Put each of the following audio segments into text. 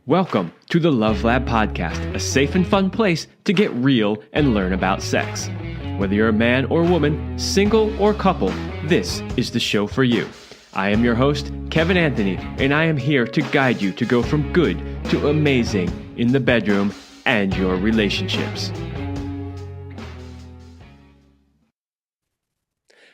Welcome to the Love Lab Podcast, a safe and fun place to get real and learn about sex. Whether you're a man or woman, single or couple, this is the show for you. I am your host, Kevin Anthony, and I am here to guide you to go from good to amazing in the bedroom and your relationships.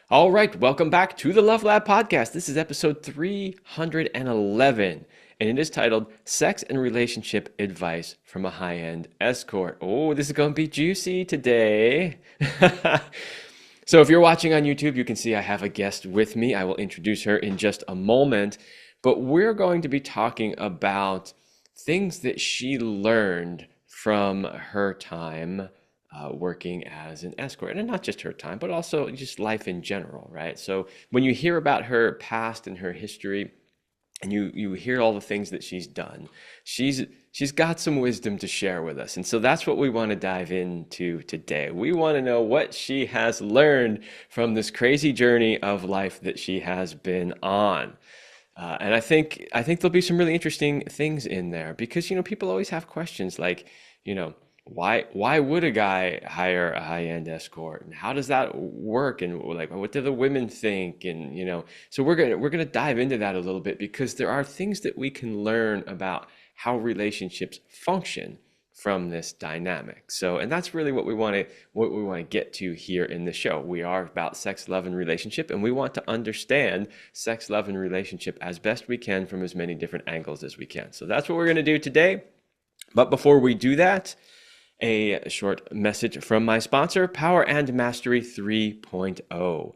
All right, welcome back to the Love Lab Podcast. This is episode 311. And it is titled Sex and Relationship Advice from a High-End Escort. Oh, this is going to be juicy today. So if you're watching on YouTube, you can see I have a guest with me. I will introduce her in just a moment. But we're going to be talking about things that she learned from her time working as an escort. And not just her time, but also just life in general, right? So when you hear about her past and her history, and you hear all the things that she's done, she's got some wisdom to share with us. And so that's what we want to dive into today. We want to know what she has learned from this crazy journey of life that she has been on. And I think there'll be some really interesting things in there because, people always have questions like, why would a guy hire a high-end escort, and how does that work, and like what do the women think, and so we're gonna dive into that a little bit because there are things that we can learn about how relationships function from this dynamic. So, and that's really what we want to get to here in the show. We are about sex, love, and relationship, and we want to understand sex, love, and relationship as best we can from as many different angles as we can. So that's what we're going to do today. But before we do that, a short message from my sponsor, Power and Mastery 3.0.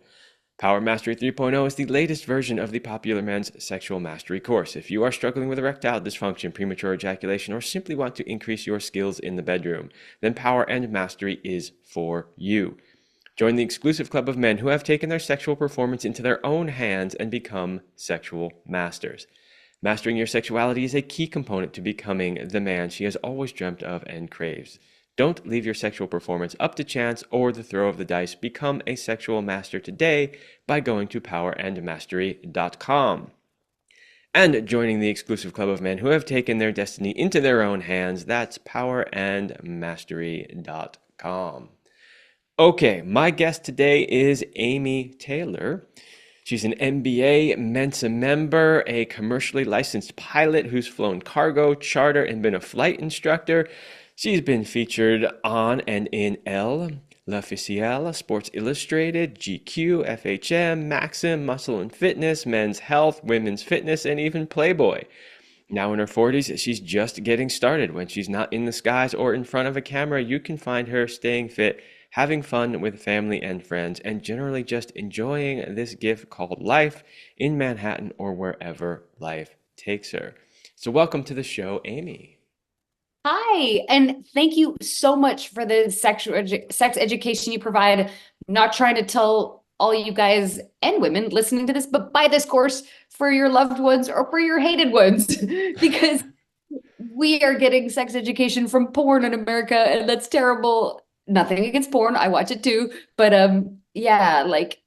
Power Mastery 3.0 is the latest version of the popular men's sexual mastery course. If you are struggling with erectile dysfunction, premature ejaculation, or simply want to increase your skills in the bedroom, then Power and Mastery is for you. Join the exclusive club of men who have taken their sexual performance into their own hands and become sexual masters. Mastering your sexuality is a key component to becoming the man she has always dreamt of and craves. Don't leave your sexual performance up to chance or the throw of the dice. Become a sexual master today by going to powerandmastery.com. And joining the exclusive club of men who have taken their destiny into their own hands, that's powerandmastery.com. Okay, my guest today is Amy Taylor. She's an MBA Mensa member, a commercially licensed pilot who's flown cargo, charter, and been a flight instructor. She's been featured on and in Elle, L'Officiel, Sports Illustrated, GQ, FHM, Maxim, Muscle and Fitness, Men's Health, Women's Fitness, and even Playboy. Now in her 40s, she's just getting started. When she's not in the skies or in front of a camera, you can find her staying fit, having fun with family and friends, and generally just enjoying this gift called life in Manhattan or wherever life takes her. So welcome to the show, Amy. Hi, and thank you so much for the sex education you provide. I'm not trying to tell all you guys and women listening to this, but buy this course for your loved ones or for your hated ones because we are getting sex education from porn in America, and that's terrible. Nothing against porn. I watch it too, but yeah, like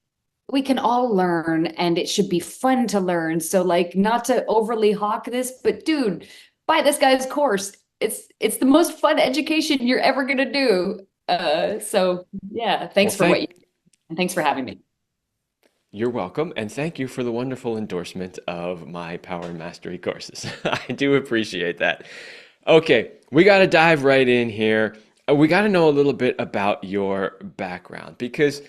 we can all learn and it should be fun to learn. So like not to overly hawk this, but dude, buy this guy's course. It's the most fun education you're ever gonna do. So yeah, thanks for what you and thanks for having me. You're welcome, and thank you for the wonderful endorsement of my Power and Mastery courses. I do appreciate that. Okay, we got to dive right in here. We got to know a little bit about your background because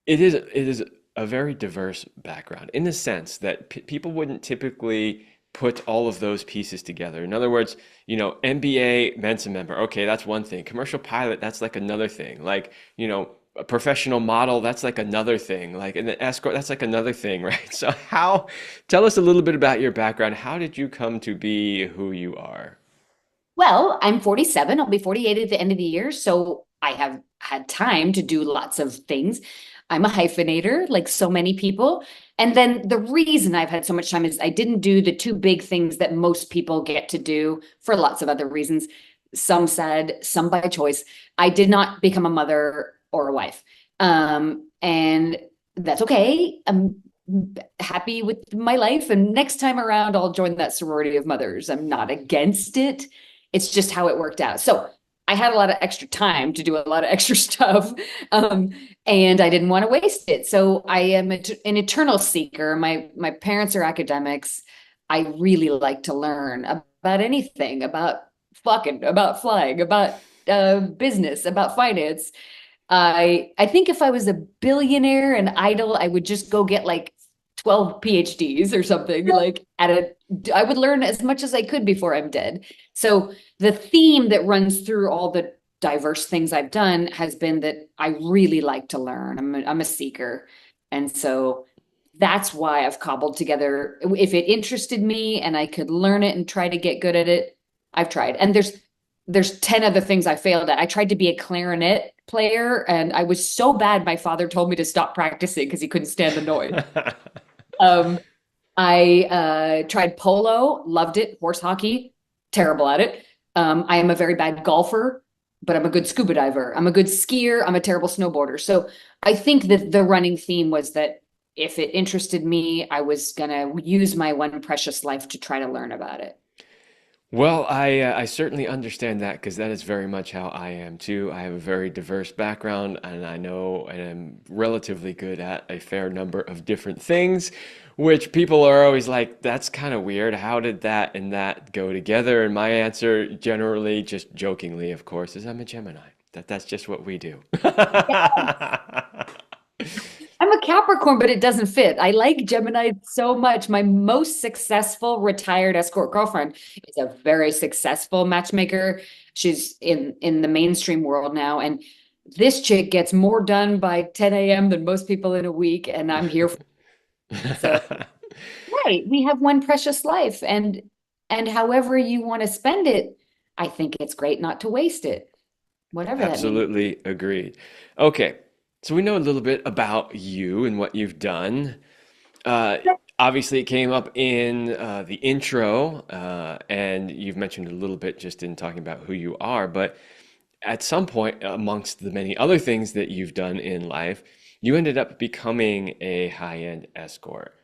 it is a very diverse background in the sense that people wouldn't typically put all of those pieces together. In other words, MBA Mensa member, okay, that's one thing. Commercial pilot, that's like another thing. Like, a professional model, that's like another thing. Like an escort, that's like another thing, right? So tell us a little bit about your background. How did you come to be who you are? Well, I'm 47. I'll be 48 at the end of the year, so I have had time to do lots of things. I'm a hyphenator, like so many people. And then the reason I've had so much time is I didn't do the two big things that most people get to do for lots of other reasons. Some said, some by choice. I did not become a mother or a wife. And that's okay. happy with my life. And next time around, I'll join that sorority of mothers. I'm not against it. It's just how it worked out. So I had a lot of extra time to do a lot of extra stuff. Um, and I didn't want to waste it. So I am an eternal seeker. My parents are academics. I really like to learn about anything, about fucking, about flying, about business, about finance. I think if I was a billionaire and idle, I would just go get like 12 PhDs or something. Like I would learn as much as I could before I'm dead. So the theme that runs through all the diverse things I've done has been that I really like to learn. I'm a seeker. And so that's why I've cobbled together. If it interested me and I could learn it and try to get good at it, I've tried. And there's 10 other things I failed at. I tried to be a clarinet player and I was so bad my father told me to stop practicing because he couldn't stand the noise. Um, I tried polo, loved it, horse hockey, terrible at it. I am a very bad golfer, but I'm a good scuba diver. I'm a good skier. I'm a terrible snowboarder. So I think that the running theme was that if it interested me, I was going to use my one precious life to try to learn about it. Well, I certainly understand that because that is very much how I am too. I have a very diverse background, and I know and am relatively good at a fair number of different things, which people are always like, "That's kind of weird. How did that and that go together?" And my answer, generally, just jokingly, of course, is I'm a Gemini. That's just what we do. I'm a Capricorn, but it doesn't fit. I like Gemini so much. My most successful retired escort girlfriend is a very successful matchmaker. She's in the mainstream world now, and this chick gets more done by 10 a.m. than most people in a week, and I'm here for it. So, right, we have one precious life, and however you want to spend it, I think it's great not to waste it, whatever that means. Absolutely agreed. Okay, so we know a little bit about you and what you've done. Uh, Obviously, it came up in the intro, and you've mentioned a little bit just in talking about who you are. But at some point, amongst the many other things that you've done in life, you ended up becoming a high-end escort.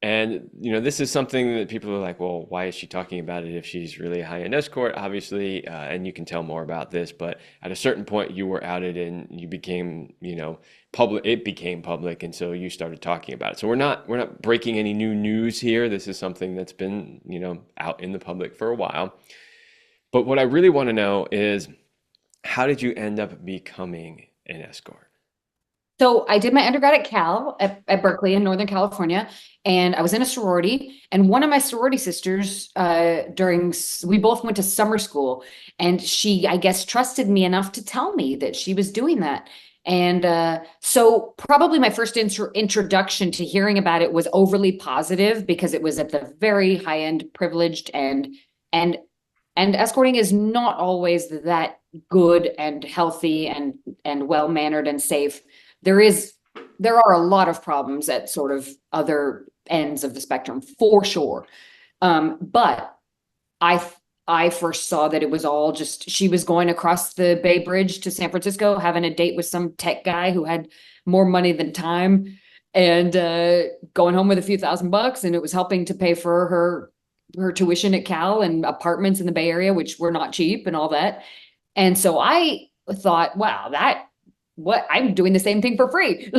And, this is something that people are like, well, why is she talking about it if she's really a high-end escort? Obviously, and you can tell more about this, but at a certain point, you were outed and you became, public. It became public, and so you started talking about it. So we're not breaking any new news here. This is something that's been, out in the public for a while. But what I really want to know is, how did you end up becoming an escort? So I did my undergrad at Cal at Berkeley in Northern California, and I was in a sorority. And one of my sorority sisters, we both went to summer school, and she, I guess, trusted me enough to tell me that she was doing that. And so probably my first introduction to hearing about it was overly positive because it was at the very high end, privileged, and and escorting is not always that good and healthy and well mannered and safe. There is there are a lot of problems at sort of other ends of the spectrum for sure. But I I first saw that it was all just she was going across the Bay Bridge to San Francisco, having a date with some tech guy who had more money than time, and going home with a few $1,000, and it was helping to pay for her tuition at Cal and apartments in the Bay Area, which were not cheap and all that. And so I thought, wow, that what I'm doing the same thing for free.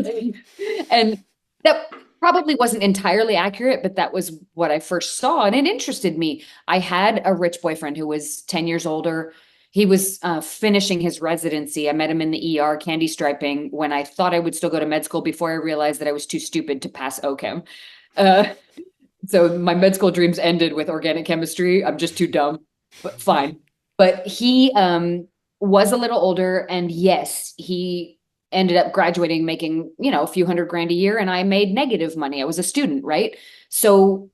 And that probably wasn't entirely accurate, but that was what I first saw. And it interested me. I had a rich boyfriend who was 10 years older. He was finishing his residency. I met him in the ER candy striping when I thought I would still go to med school before I realized that I was too stupid to pass OChem. Uh, so my med school dreams ended with organic chemistry. I'm just too dumb, but fine. But he was a little older, and yes, he ended up graduating making, a few $100,000 a year, and I made negative money. I was a student, right? So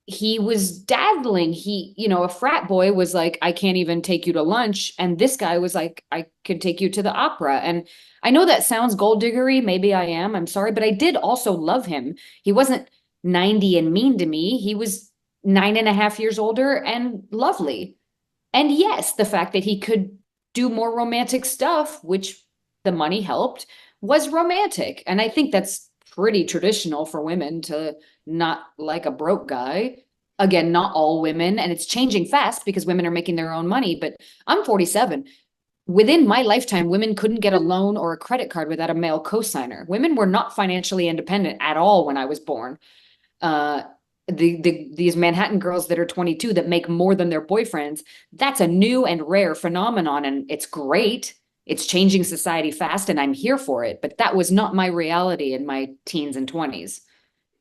he was dazzling. A frat boy was like, I can't even take you to lunch. And this guy was like, I could take you to the opera. And I know that sounds gold diggery. Maybe I am. I'm sorry. But I did also love him. He wasn't 90 and mean to me. He was 9.5 years older and lovely. And yes, the fact that he could do more romantic stuff, which the money helped, was romantic. And I think that's pretty traditional for women to not like a broke guy. Again, not all women, and it's changing fast because women are making their own money, but I'm 47. Within my lifetime, women couldn't get a loan or a credit card without a male cosigner. Women were not financially independent at all when I was born. Uh, these Manhattan girls that are 22 that make more than their boyfriends, that's a new and rare phenomenon, and it's great. It's changing society fast, and I'm here for it. But that was not my reality in my teens and 20s.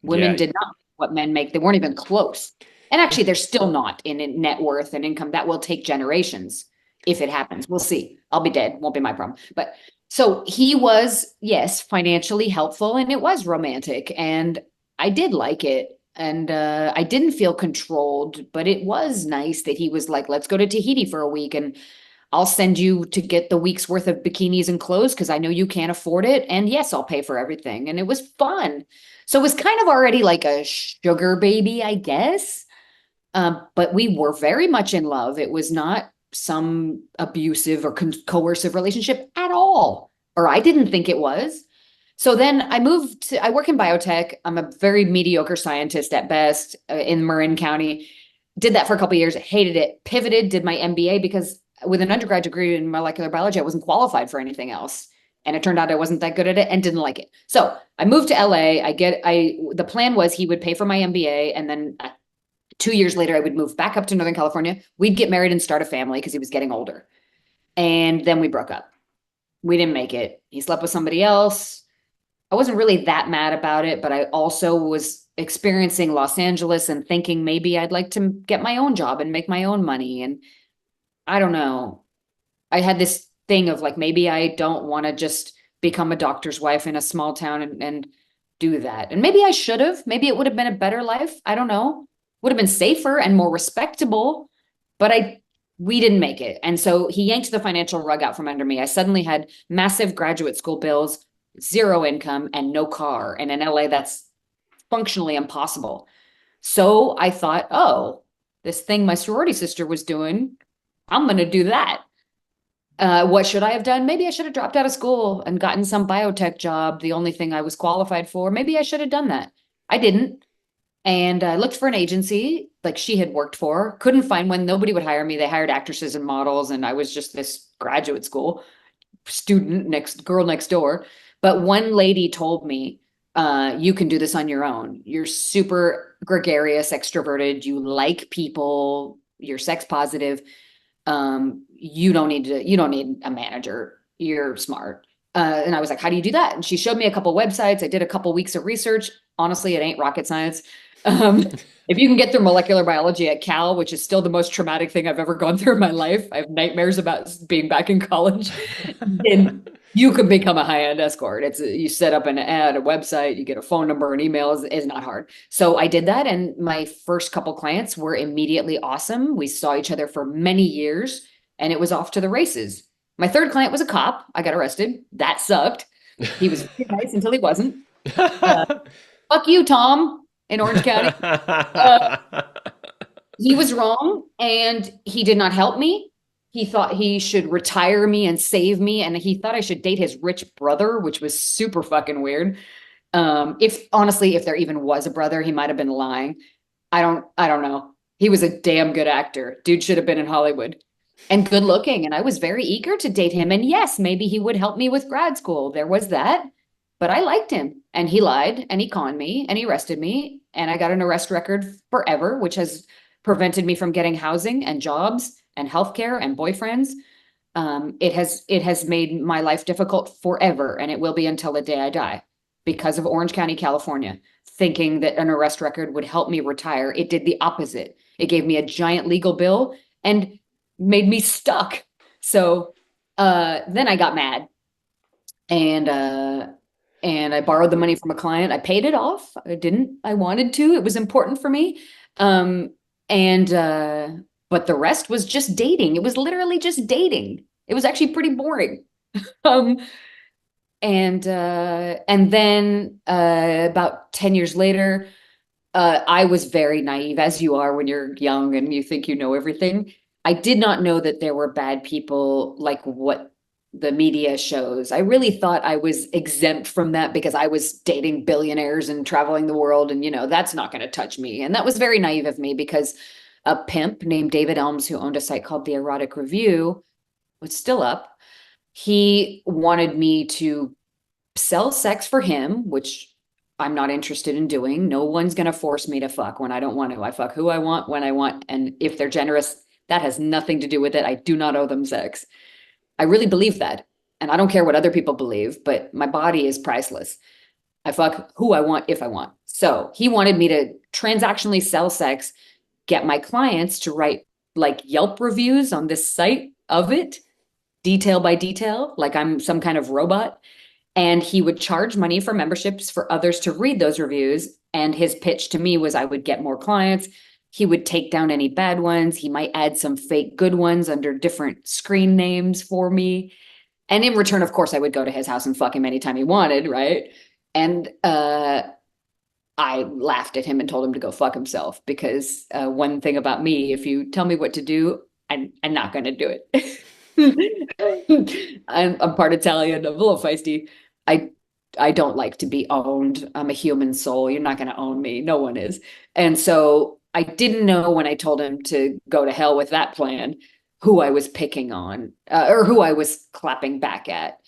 Women Yeah. did not make what men make. They weren't even close. And actually, they're still not in net worth and income. That will take generations if it happens. We'll see. I'll be dead. Won't be my problem. But so he was, yes, financially helpful, and it was romantic. And I did like it. And I didn't feel controlled, but it was nice that he was like, let's go to Tahiti for a week and I'll send you to get the week's worth of bikinis and clothes because I know you can't afford it. And yes, I'll pay for everything. And it was fun. So it was kind of already like a sugar baby, I guess. But we were very much in love. It was not some abusive or coercive relationship at all, or I didn't think it was. So then I work in biotech. I'm a very mediocre scientist at best in Marin County. Did that for a couple of years, hated it, pivoted, did my MBA because with an undergrad degree in molecular biology, I wasn't qualified for anything else. And it turned out I wasn't that good at it and didn't like it. So I moved to LA. The plan was he would pay for my MBA. And then 2 years later, I would move back up to Northern California. We'd get married and start a family because he was getting older. And then we broke up. We didn't make it. He slept with somebody else. I wasn't really that mad about it, but I also was experiencing Los Angeles and thinking maybe I'd like to get my own job and make my own money. And I don't know. I had this thing of like, maybe I don't want to just become a doctor's wife in a small town and do that. And maybe I should have. Maybe it would have been a better life. I don't know. Would have been safer and more respectable, but we didn't make it. And so he yanked the financial rug out from under me. I suddenly had massive graduate school bills, zero income, and no car. And in LA, that's functionally impossible. So I thought, oh, this thing my sorority sister was doing, I'm going to do that. What should I have done? Maybe I should have dropped out of school and gotten some biotech job, the only thing I was qualified for. Maybe I should have done that. I didn't. And I looked for an agency like she had worked for, couldn't find one. Nobody would hire me. They hired actresses and models. And I was just this graduate school student girl next door. But one lady told me, you can do this on your own. You're super gregarious, extroverted. You like people. You're sex positive. You don't need a manager. You're smart. And I was like, how do you do that? And she showed me a couple websites. I did a couple weeks of research. Honestly, it ain't rocket science. Um, if you can get through molecular biology at Cal, which is still the most traumatic thing I've ever gone through in my life, I have nightmares about being back in college. And you can become a high-end escort. You set up an ad, a website, you get a phone number, an email is not hard. So I did that, and my first couple clients were immediately awesome. We saw each other for many years, and it was off to the races. My third client was a cop. I got arrested. That sucked. He was very nice until he wasn't. Fuck you, Tom, in Orange County. He was wrong, and he did not help me. He thought he should retire me and save me, and he thought I should date his rich brother, which was super fucking weird. If honestly, if there even was a brother, he might have been lying. I don't know. He was a damn good actor. Dude should have been in Hollywood and good looking. And I was very eager to date him. And yes, maybe he would help me with grad school. There was that. But I liked him, and he lied and he conned me and he arrested me. And I got an arrest record forever, which has prevented me from getting housing and jobs and healthcare and boyfriends. It has made my life difficult forever, and it will be until the day I die because of Orange County, California, thinking that an arrest record would help me retire. It did the opposite. It gave me a giant legal bill and made me stuck. So then I got mad and I borrowed the money from a client. I paid it off. I wanted to. It was important for me. Um, and but the rest was just dating. It was literally just dating. It was actually pretty boring. Um, and then about 10 years later, I was very naive, as you are when you're young and you think you know everything. I did not know that there were bad people like what the media shows. I really thought I was exempt from that because I was dating billionaires and traveling the world, and that's not going to touch me. And that was very naive of me because a pimp named David Elms, who owned a site called The Erotic Review, was still up. He wanted me to sell sex for him, which I'm not interested in doing. No one's going to force me to fuck when I don't want to. I fuck who I want when I want. And if they're generous, that has nothing to do with it. I do not owe them sex. I really believe that. And I don't care what other people believe, but my body is priceless. I fuck who I want if I want. So he wanted me to transactionally sell sex, get my clients to write like Yelp reviews on this site of it, detail by detail, like I'm some kind of robot. And he would charge money for memberships for others to read those reviews. And his pitch to me was I would get more clients. He would take down any bad ones. He might add some fake good ones under different screen names for me. And in return, of course, I would go to his house and fuck him anytime he wanted, right? And I laughed at him and told him to go fuck himself because one thing about me, if you tell me what to do, I'm not going to do it. I'm part Italian. I'm a little feisty. I I don't like to be owned. I'm a human soul. You're not going to own me. No one is. And so I didn't know when I told him to go to hell with that plan who I was picking on or who I was clapping back at.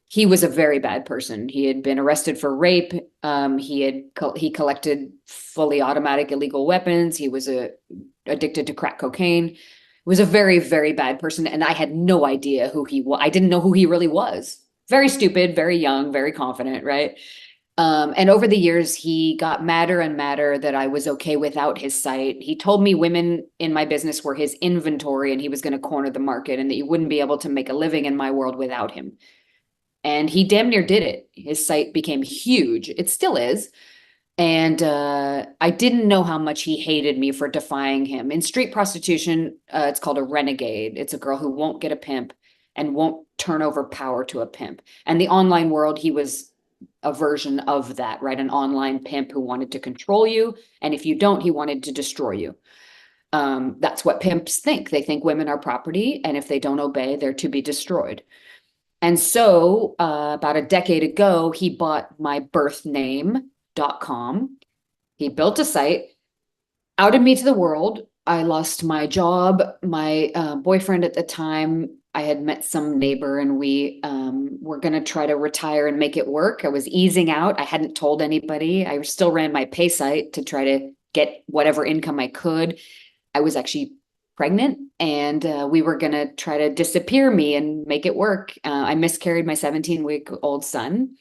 He was a very bad person. He had been arrested for rape. He collected fully automatic illegal weapons. He was addicted to crack cocaine. Was a very, very bad person. And I had no idea who he was. I didn't know who he really was. Very stupid, very young, very confident, right? And over the years, he got madder and madder that I was okay without his site. He told me women in my business were his inventory and he was going to corner the market and that you wouldn't be able to make a living in my world without him. And he damn near did it. His site became huge. It still is. And I didn't know how much he hated me for defying him. In street prostitution, it's called a renegade. It's a girl who won't get a pimp and won't turn over power to a pimp. And the online world, he was a version of that, right? An online pimp who wanted to control you. And if you don't, he wanted to destroy you. That's what pimps think. They think women are property. And if they don't obey, they're to be destroyed. And so about a decade ago, he bought my birth name.com. He built a site, outed me to the world. I lost my job. My boyfriend at the time, I had met some neighbor and we were going to try to retire and make it work. I was easing out. I hadn't told anybody. I still ran my pay site to try to get whatever income I could. I was actually pregnant and we were going to try to disappear me and make it work. I miscarried my 17-week-old son,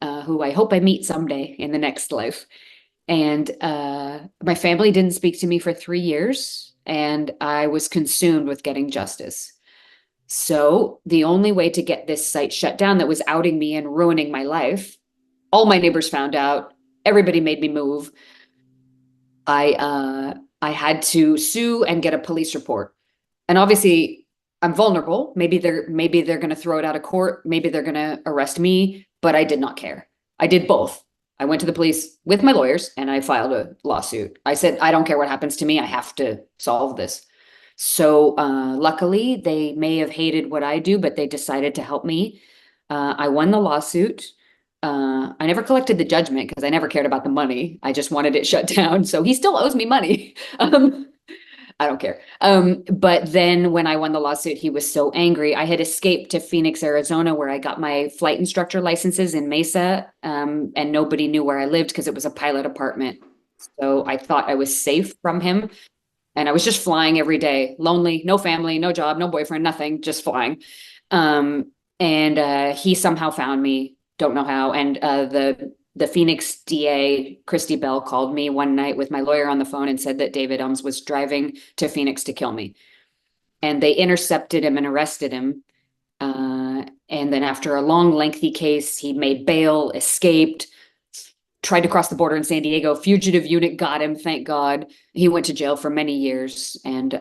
who I hope I meet someday in the next life. And my family didn't speak to me for 3 years, and I was consumed with getting justice. So the only way to get this site shut down that was outing me and ruining my life, all my neighbors found out, everybody made me move. I had to sue and get a police report. And obviously I'm vulnerable. Maybe they're going to throw it out of court. Maybe they're going to arrest me, but I did not care. I did both. I went to the police with my lawyers and I filed a lawsuit. I said, I don't care what happens to me. I have to solve this. So luckily, they may have hated what I do, but they decided to help me. I won the lawsuit. I never collected the judgment because I never cared about the money. I just wanted it shut down. So he still owes me money. I don't care. But then when I won the lawsuit, he was so angry. I had escaped to Phoenix, Arizona, where I got my flight instructor licenses in Mesa, and nobody knew where I lived because it was a pilot apartment. So I thought I was safe from him. And I was just flying every day, lonely, no family, no job, no boyfriend, nothing, just flying. And he somehow found me, don't know how. And the Phoenix DA, Christy Bell, called me one night with my lawyer on the phone and said that David Elms was driving to Phoenix to kill me. And they intercepted him and arrested him. And then after a long, lengthy case, he made bail, escaped, tried to cross the border in San Diego. Fugitive unit got him, thank God. He went to jail for many years, and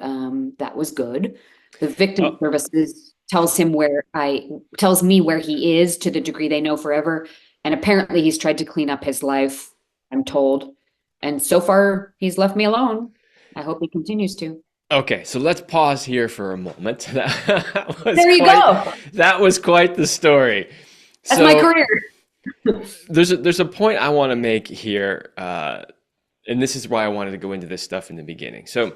that was good. The victim Oh, services tells me where he is to the degree they know forever. And apparently he's tried to clean up his life, I'm told. And so far he's left me alone. I hope he continues to. Okay, so let's pause here for a moment. That was There you quite go. that was quite the story. That's my So career. there's a point I want to make here, and this is why I wanted to go into this stuff in the beginning. So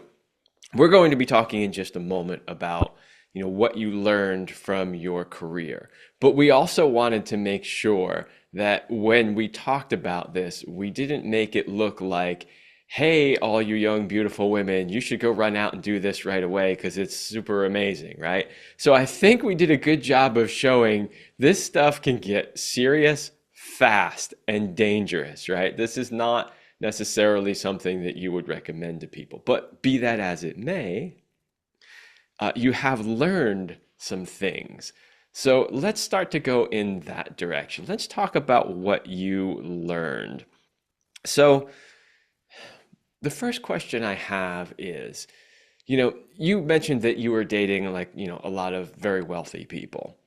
we're going to be talking in just a moment about, what you learned from your career. But we also wanted to make sure that when we talked about this, we didn't make it look like, hey, all you young, beautiful women, you should go run out and do this right away because it's super amazing, right? So I think we did a good job of showing this stuff can get serious fast and dangerous, right? This is not necessarily something that you would recommend to people. But be that as it may, you have learned some things. So let's start to go in that direction. Let's talk about what you learned. So, the first question I have is, you mentioned that you were dating like, a lot of very wealthy people.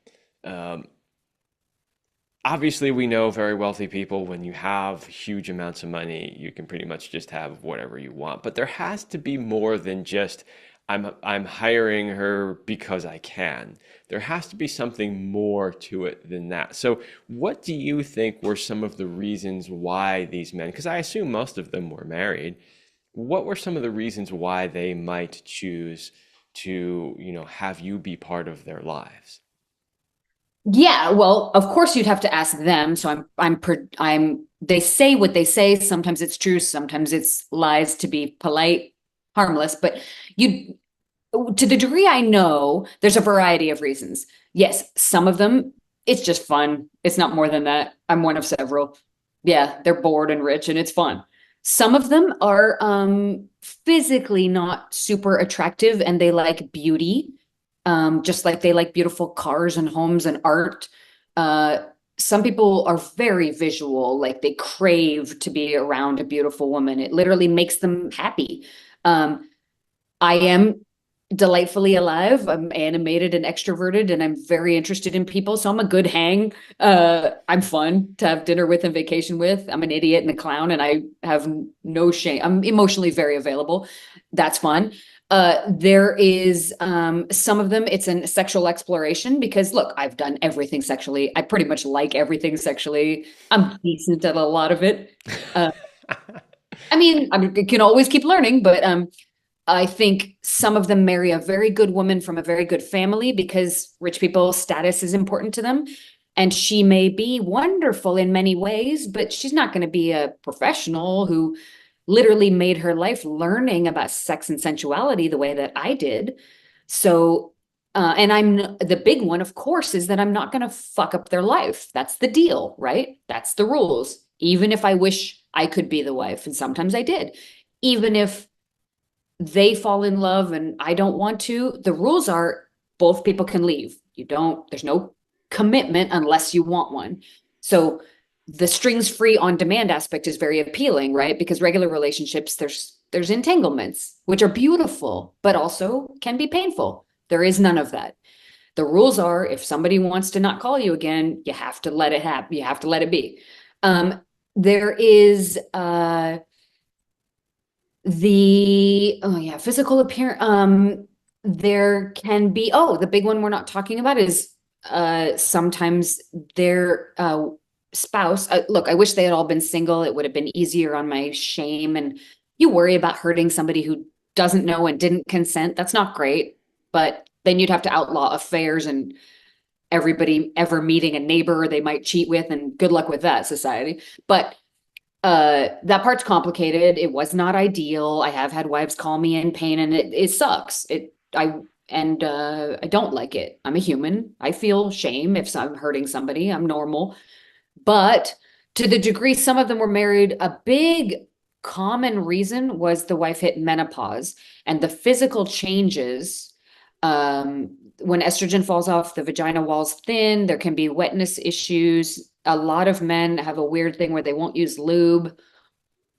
Um, Obviously, we know very wealthy people, when you have huge amounts of money, you can pretty much just have whatever you want. But there has to be more than just, I'm hiring her because I can. There has to be something more to it than that. So, what do you think were some of the reasons why these men, because I assume most of them were married, what were some of the reasons why they might choose to, have you be part of their lives? Yeah, well, of course you'd have to ask them. So they say what they say. Sometimes it's true, sometimes it's lies to be polite, harmless, but you to the degree I know, there's a variety of reasons. Yes, some of them, it's just fun. It's not more than that. I'm one of several. Yeah, they're bored and rich and it's fun. Some of them are physically not super attractive and they like beauty, just like they like beautiful cars and homes and art. Uh, some people are very visual, like they crave to be around a beautiful woman. It literally makes them happy. Um, I am delightfully alive. I'm animated and extroverted, and I'm very interested in people. So I'm a good hang. I'm fun to have dinner with and vacation with. I'm an idiot and a clown, and I have no shame. I'm emotionally very available. That's fun. There is some of them, it's a sexual exploration because look, I've done everything sexually. I pretty much like everything sexually. I'm decent at a lot of it. Uh, I mean, I can always keep learning, but I think some of them marry a very good woman from a very good family because rich people's status is important to them. And she may be wonderful in many ways, but she's not going to be a professional who literally made her life learning about sex and sensuality the way that I did. So, and the big one, of course, is that I'm not going to fuck up their life. That's the deal, right? That's the rules. Even if I wish I could be the wife, and sometimes I did, even if they fall in love and I don't want to, the rules are both people can leave. There's no commitment unless you want one. So the strings free on demand aspect is very appealing, right? Because regular relationships, there's entanglements, which are beautiful, but also can be painful. There is none of that. The rules are if somebody wants to not call you again, you have to let it happen. You have to let it be. There is physical appearance. There can be, the big one we're not talking about is sometimes their spouse. Look, I wish they had all been single. It would have been easier on my shame. And you worry about hurting somebody who doesn't know and didn't consent. That's not great. But then you'd have to outlaw affairs and everybody ever meeting a neighbor they might cheat with, and good luck with that society. But that part's complicated. It was not ideal. I have had wives call me in pain and it sucks. I don't like it. I'm a human. I feel shame if I'm hurting somebody. I'm normal. But to the degree some of them were married, a big common reason was the wife hit menopause and the physical changes. When estrogen falls off, the vagina wall's thin, there can be wetness issues. A lot of men have a weird thing where they won't use lube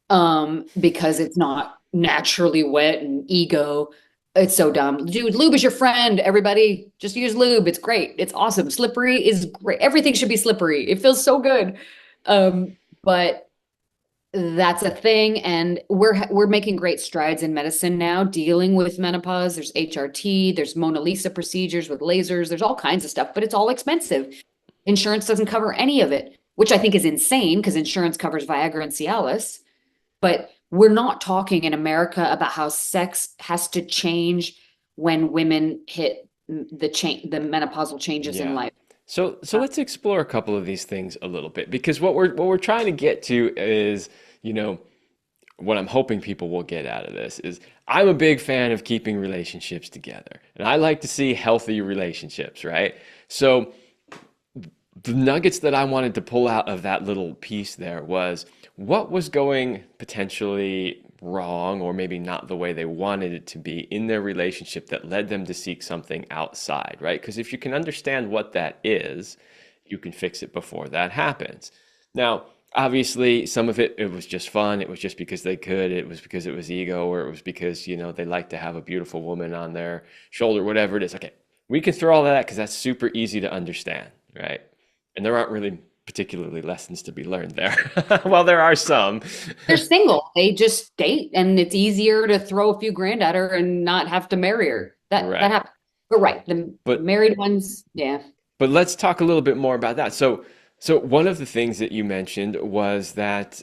because it's not naturally wet and ego. It's so dumb. Dude, lube is your friend, everybody. Just use lube. It's great. It's awesome. Slippery is great. Everything should be slippery. It feels so good. But That's a thing, and we're making great strides in medicine now dealing with menopause. There's HRT, there's Mona Lisa procedures with lasers, there's all kinds of stuff, but it's all expensive. Insurance doesn't cover any of it, which I think is insane because insurance covers Viagra and Cialis. But we're not talking in America about how sex has to change when women hit the menopausal changes in Yeah. life. So let's explore a couple of these things a little bit because what we're trying to get to is, you know, what I'm hoping people will get out of this is I'm a big fan of keeping relationships together. And I like to see healthy relationships, right? So the nuggets that I wanted to pull out of that little piece there was what was going potentially wrong or maybe not the way they wanted it to be in their relationship that led them to seek something outside, right? Because if you can understand what that is, you can fix it before that happens. Now, obviously, some of it was just fun. It was just because they could. It was because it was ego, or it was because, they like to have a beautiful woman on their shoulder, whatever it is. Okay, we can throw all that because that's super easy to understand, right? And there aren't really particularly lessons to be learned there. Well, there are some. They're single. They just date, and it's easier to throw a few grand at her and not have to marry her. That Right. happens. But right, the But married ones, yeah. but let's talk a little bit more about that. So one of the things that you mentioned was that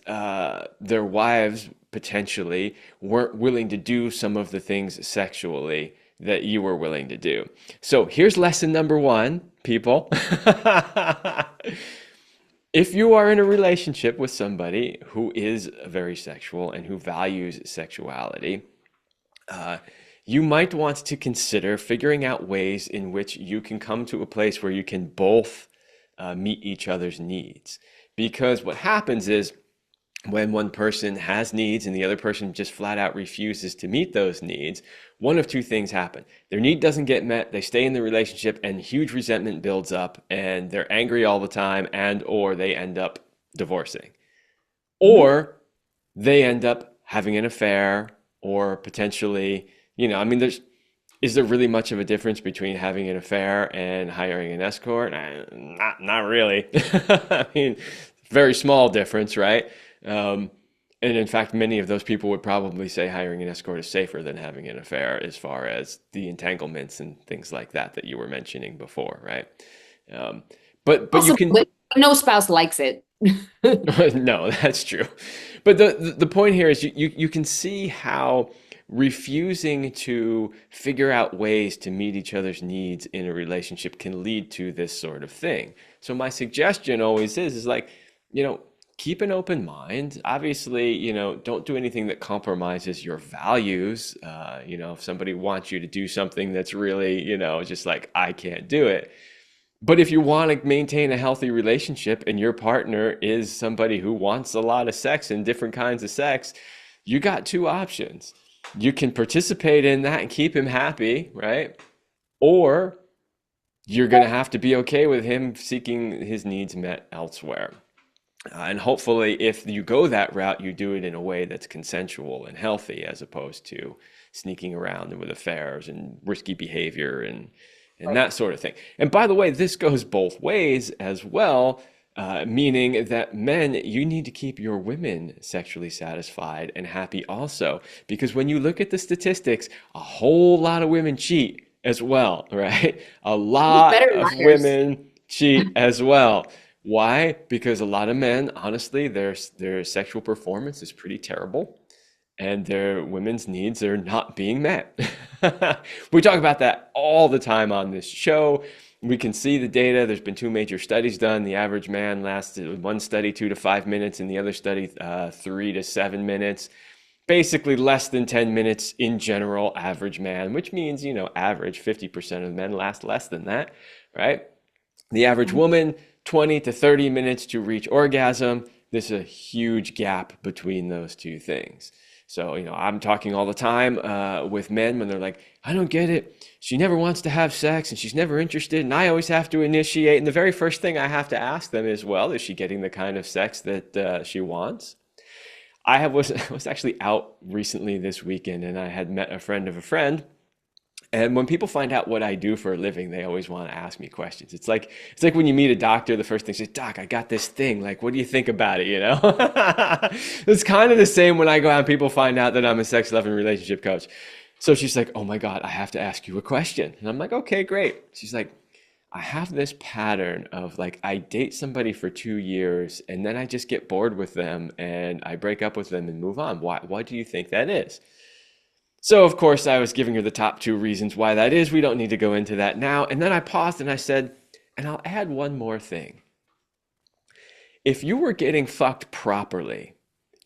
their wives potentially weren't willing to do some of the things sexually that you were willing to do. So here's lesson number one, people. If you are in a relationship with somebody who is very sexual and who values sexuality, uh, you might want to consider figuring out ways in which you can come to a place where you can both meet each other's needs. Because what happens is when one person has needs and the other person just flat out refuses to meet those needs, one of two things happen. Their need doesn't get met, they stay in the relationship, and huge resentment builds up, and they're angry all the time, and or they end up divorcing. Mhm. Or they end up having an affair, or potentially, I mean, is there really much of a difference between having an affair and hiring an escort? Not really. I mean, very small difference, right? Um, and in fact, many of those people would probably say hiring an escort is safer than having an affair as far as the entanglements and things like that that you were mentioning before, right? Um, but you Also, can but no spouse likes it. no, that's true. But the point here is you can see how refusing to figure out ways to meet each other's needs in a relationship can lead to this sort of thing. So my suggestion always is like, you know, keep an open mind. Obviously, don't do anything that compromises your values. If somebody wants you to do something that's really, just like I can't do it, but if you want to maintain a healthy relationship and your partner is somebody who wants a lot of sex and different kinds of sex, you got two options. You can participate in that and keep him happy, right? Or you're going to have to be okay with him seeking his needs met elsewhere. And hopefully, if you go that route, you do it in a way that's consensual and healthy as opposed to sneaking around with affairs and risky behavior and Right. that sort of thing. And by the way, this goes both ways as well, meaning that men, you need to keep your women sexually satisfied and happy also. Because when you look at the statistics, a whole lot of women cheat as well, right? A Who's lot better of liars? women cheat as well. Why? Because a lot of men, honestly, their sexual performance is pretty terrible and their women's needs are not being met. We talk about that all the time on this show. We can see the data. There's been two major studies done. The average man lasted one study 2 to 5 minutes, and the other study 3 to 7 minutes. Basically, less than 10 minutes in general, average man, which means, average 50% of men last less than that, right? The average woman, 20 to 30 minutes to reach orgasm. There's a huge gap between those two things. So, I'm talking all the time with men when they're like, I don't get it. She never wants to have sex and she's never interested. And I always have to initiate. And the very first thing I have to ask them is, well, is she getting the kind of sex that she wants? I was actually out recently this weekend and I had met a friend of a friend And when people find out what I do for a living, they always want to ask me questions. It's like when you meet a doctor, the first thing is, "Doc, I got this thing. Like, what do you think about it?" You know, it's kind of the same when I go out and people find out that I'm a sex, love, and relationship coach. So she's like, "Oh my God, I have to ask you a question," and I'm like, "Okay, great." She's like, "I have this pattern of like I date somebody for 2 years and then I just get bored with them and I break up with them and move on. Why do you think that is?" So, of course, I was giving her the top two reasons why that is. We don't need to go into that now. And then I paused and I said, and I'll add one more thing. If you were getting fucked properly,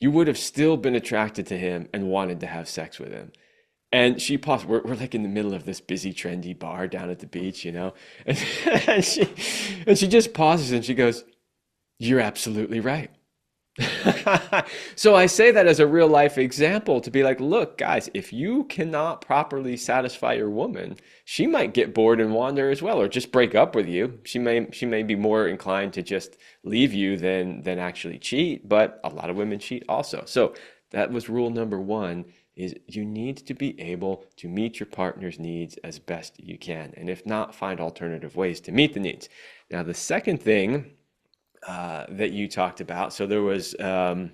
you would have still been attracted to him and wanted to have sex with him. And she paused. We're like in the middle of this busy, trendy bar down at the beach, you know? And, and she, and she just pauses and she goes, "You're absolutely right." So I say that as a real life example to be like, look, guys, if you cannot properly satisfy your woman, she might get bored and wander as well, or just break up with you. She may be more inclined to just leave you than actually cheat, but a lot of women cheat also. So that was rule number one is you need to be able to meet your partner's needs as best you can. And if not, find alternative ways to meet the needs. Now, the second thing that you talked about. So there was, oh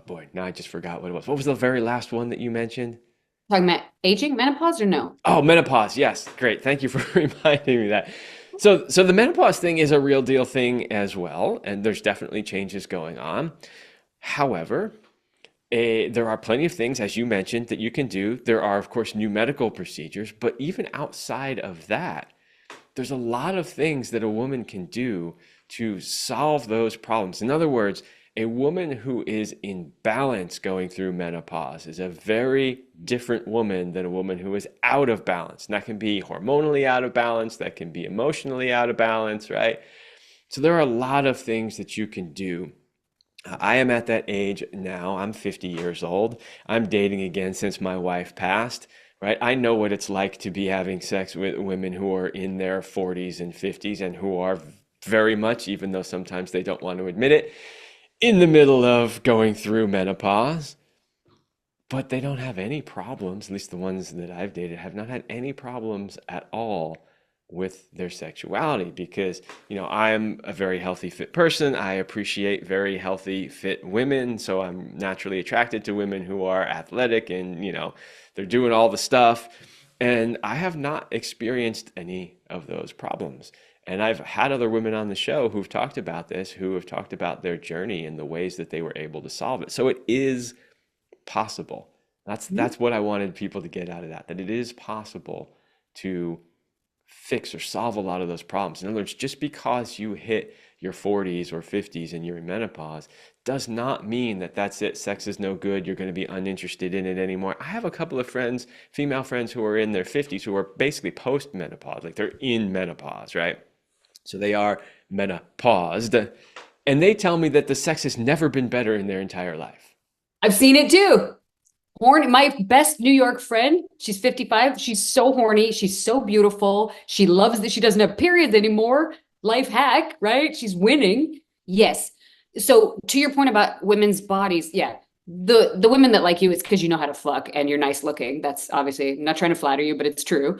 boy, now I just forgot what it was. What was the very last one that you mentioned? Talking about aging, menopause, or no? Oh, menopause. Yes, great. Thank you for reminding me that. So the menopause thing is a real deal thing as well, and there's definitely changes going on. However, there are plenty of things, as you mentioned, that you can do. There are, of course, new medical procedures, but even outside of that, there's a lot of things that a woman can do to solve those problems. In other words, a woman who is in balance going through menopause is a very different woman than a woman who is out of balance. And that can be hormonally out of balance, that can be emotionally out of balance, right? So there are a lot of things that you can do. I am at that age now. I'm 50 years old. I'm dating again since my wife passed, right? I know what it's like to be having sex with women who are in their 40s and 50s and who are very much, even though sometimes they don't want to admit it, in the middle of going through menopause. But they don't have any problems, at least the ones that I've dated have not had any problems at all with their sexuality because, I'm a very healthy, fit person. I appreciate very healthy, fit women. So I'm naturally attracted to women who are athletic and, they're doing all the stuff. And I have not experienced any of those problems. And I've had other women on the show who've talked about this, who have talked about their journey and the ways that they were able to solve it. So it is possible. That's what I wanted people to get out of that it is possible to fix or solve a lot of those problems. In other words, just because you hit your 40s or 50s and you're in menopause does not mean that that's it. Sex is no good. You're going to be uninterested in it anymore. I have a couple of friends, female friends who are in their 50s who are basically post-menopause, like they're in menopause, right? So they are menopaused. And they tell me that the sex has never been better in their entire life. I've seen it too. Horny. My best New York friend, she's 55. She's so horny. She's so beautiful. She loves that she doesn't have periods anymore. Life hack, right? She's winning. Yes. So to your point about women's bodies, yeah. The women that like you, it's because you know how to fuck and you're nice looking. That's obviously I'm not trying to flatter you, but it's true.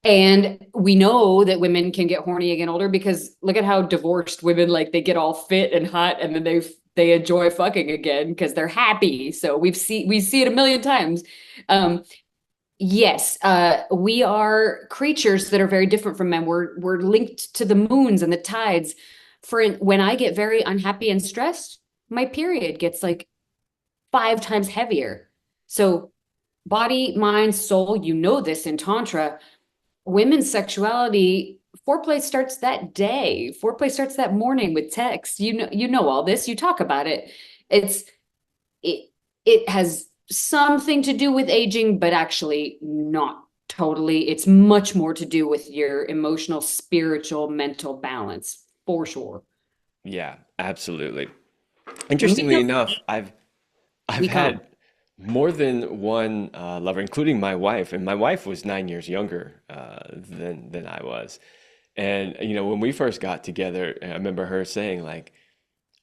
And we know that women can get horny again older because look at how divorced women like they get all fit and hot and then they enjoy fucking again because they're happy. So we see it a million times. Um, yes, we are creatures that are very different from men. We're linked to the moons and the tides. When I get very unhappy and stressed, my period gets like 5 times heavier. So body, mind, soul, you know this in tantra women's sexuality foreplay starts that day, foreplay starts that morning with text, you know all this, you talk about it. It it has something to do with aging but actually not totally. It's much more to do with your emotional, spiritual, mental balance for sure. Yeah, absolutely. And we Interestingly know enough, I've we come. had more than one lover, including my wife, and my wife was 9 years younger than I was. And when we first got together, I remember her saying like,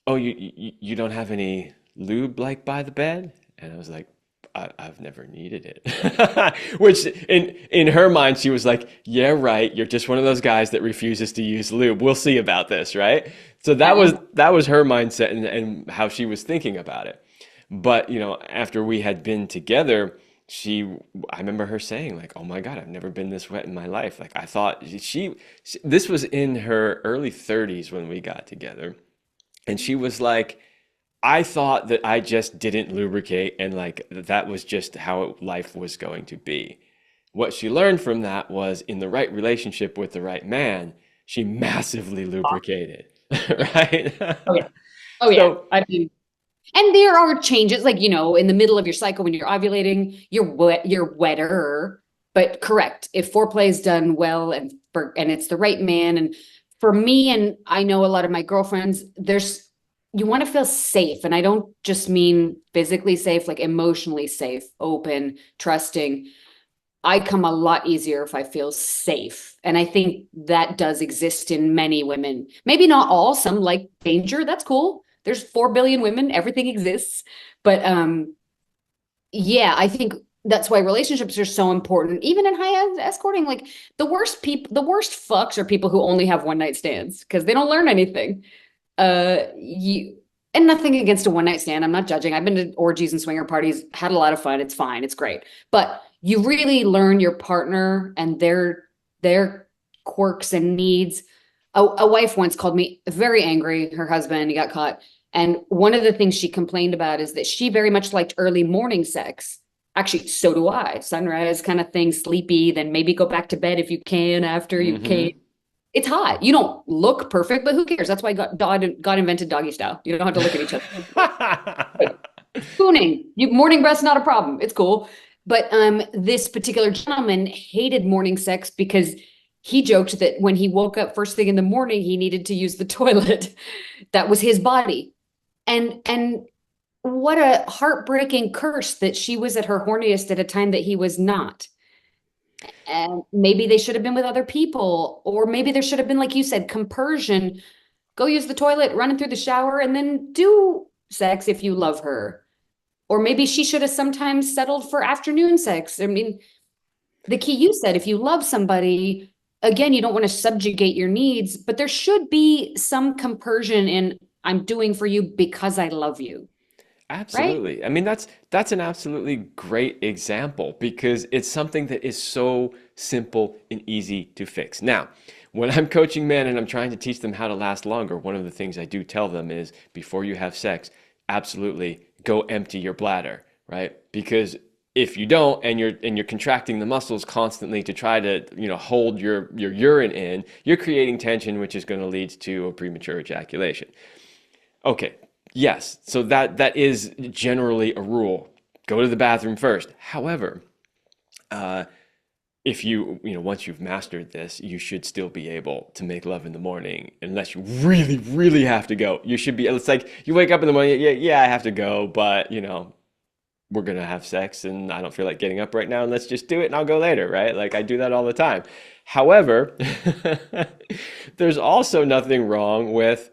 "Oh, you don't have any lube like by the bed?" And I was like, I've never needed it. Which in her mind, she was like, yeah, right. You're just one of those guys that refuses to use lube. We'll see about this, right? So Yeah. that was her mindset and how she was thinking about it. But, after we had been together, she I remember her saying like, "Oh my God, I've never been this wet in my life." Like I thought this was in her early 30s when we got together, and she was like, I thought that I just didn't lubricate and like that was just how life was going to be. What she learned from that was in the right relationship with the right man, she massively lubricated, right? Oh yeah. Oh yeah. So, I mean, and there are changes, like, in the middle of your cycle when you're ovulating, you're wetter. But correct, if foreplay is done well and it's the right man, and for me, and I know a lot of my girlfriends, you want to feel safe, and I don't just mean physically safe, like emotionally safe, open, trusting. I come a lot easier if I feel safe. And I think that does exist in many women. Maybe not all, some like danger. That's cool. There's 4 billion women, everything exists. But yeah, I think that's why relationships are so important. Even in high-end escorting, like the worst fucks are people who only have one night stands because they don't learn anything. You and nothing against a one night stand. I'm not judging. I've been to orgies and swinger parties, had a lot of fun. It's fine. It's great. But you really learn your partner and their quirks and needs. A wife once called me very angry. Her husband, he got caught. And one of the things she complained about is that she very much liked early morning sex. Actually, so do I. Sunrise kind of thing, sleepy, then maybe go back to bed if you can after you came. hmm It's hot. You don't look perfect, but who cares? That's why God invented doggy style. You don't have to look at each other. Spooning, morning breath's not a problem. It's cool. But this particular gentleman hated morning sex because he joked that when he woke up first thing in the morning, he needed to use the toilet. That was his body. And what a heartbreaking curse that she was at her horniest at a time that he was not. And maybe they should have been with other people, or maybe there should have been, like you said, compersion. Go use the toilet, run it through the shower, and then do sex if you love her. Or maybe she should have sometimes settled for afternoon sex. I mean, the key you said, if you love somebody, again, you don't want to subjugate your needs, but there should be some compersion in I'm doing for you because I love you, right? Absolutely. I mean, that's an absolutely great example because it's something that is so simple and easy to fix. Now, when I'm coaching men and I'm trying to teach them how to last longer, one of the things I do tell them is before you have sex, absolutely go empty your bladder, right? Because if you don't and you're contracting the muscles constantly to try to, hold your urine in, you're creating tension which is going to lead to a premature ejaculation. Okay, yes. So that is generally a rule. Go to the bathroom first. However, uh, if once you've mastered this, you should still be able to make love in the morning, unless you really, really have to go. You should be. It's like you wake up in the morning. Yeah, yeah, I have to go, but we're gonna have sex, and I don't feel like getting up right now, and let's just do it, and I'll go later, right? Like I do that all the time. However, there's also nothing wrong with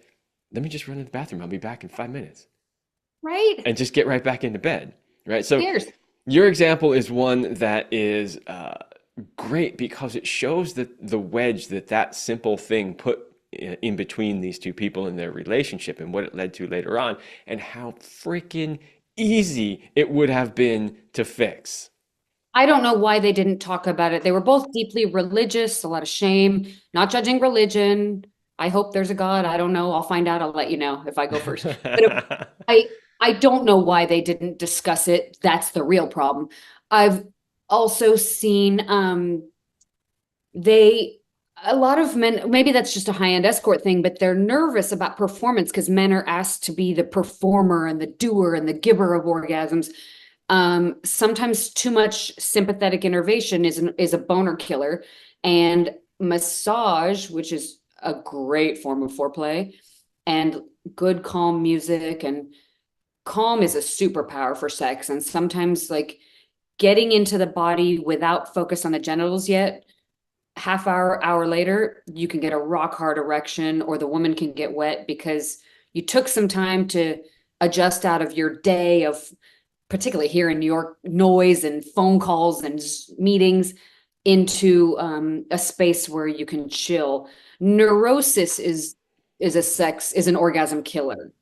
let me just run to the bathroom. I'll be back in 5 minutes Right? and just get right back into bed. Right. Who So cares? your example is one that is great because it shows that the wedge that simple thing put in between these two people in their relationship and what it led to later on and how freaking easy it would have been to fix. I don't know why they didn't talk about it. They were both deeply religious, a lot of shame, not judging religion. I hope there's a God. I don't know. I'll find out. I'll let you know if I go first. But I I don't know why they didn't discuss it. That's the real problem. I've also seen they a lot of men, maybe that's just a high-end escort thing, but they're nervous about performance because men are asked to be the performer and the doer and the giver of orgasms. Sometimes too much sympathetic innervation is a boner killer, and massage, which is a great form of foreplay, and good calm music, and calm is a superpower for sex. And sometimes, like, getting into the body without focus on the genitals yet, hour later, you can get a rock hard erection, or the woman can get wet because you took some time to adjust out of your day of particularly here in New York, noise and phone calls and meetings into a space where you can chill. Neurosis is an orgasm killer.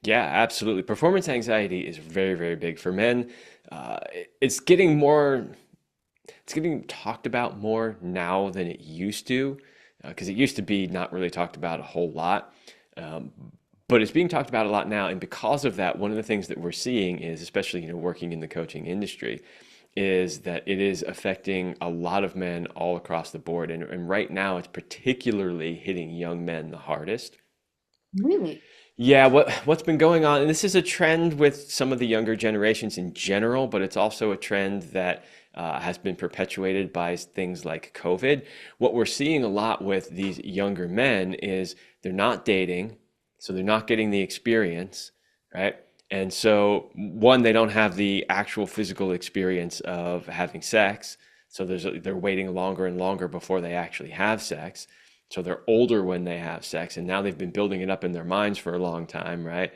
Yeah, absolutely. Performance anxiety is very, very big for men. It's getting more, it's getting talked about more now than it used to, because it used to be not really talked about a whole lot. Um, but it's being talked about a lot now, and because of that, one of the things that we're seeing is, especially working in the coaching industry, is that it is affecting a lot of men all across the board, and right now it's particularly hitting young men the hardest. Really? Yeah, what's been going on, and this is a trend with some of the younger generations in general, but it's also a trend that has been perpetuated by things like COVID. What we're seeing a lot with these younger men is they're not dating, so they're not getting the experience, right? And so, one, they don't have the actual physical experience of having sex, so they're waiting longer and longer before they actually have sex. So they're older when they have sex, and now they've been building it up in their minds for a long time, right?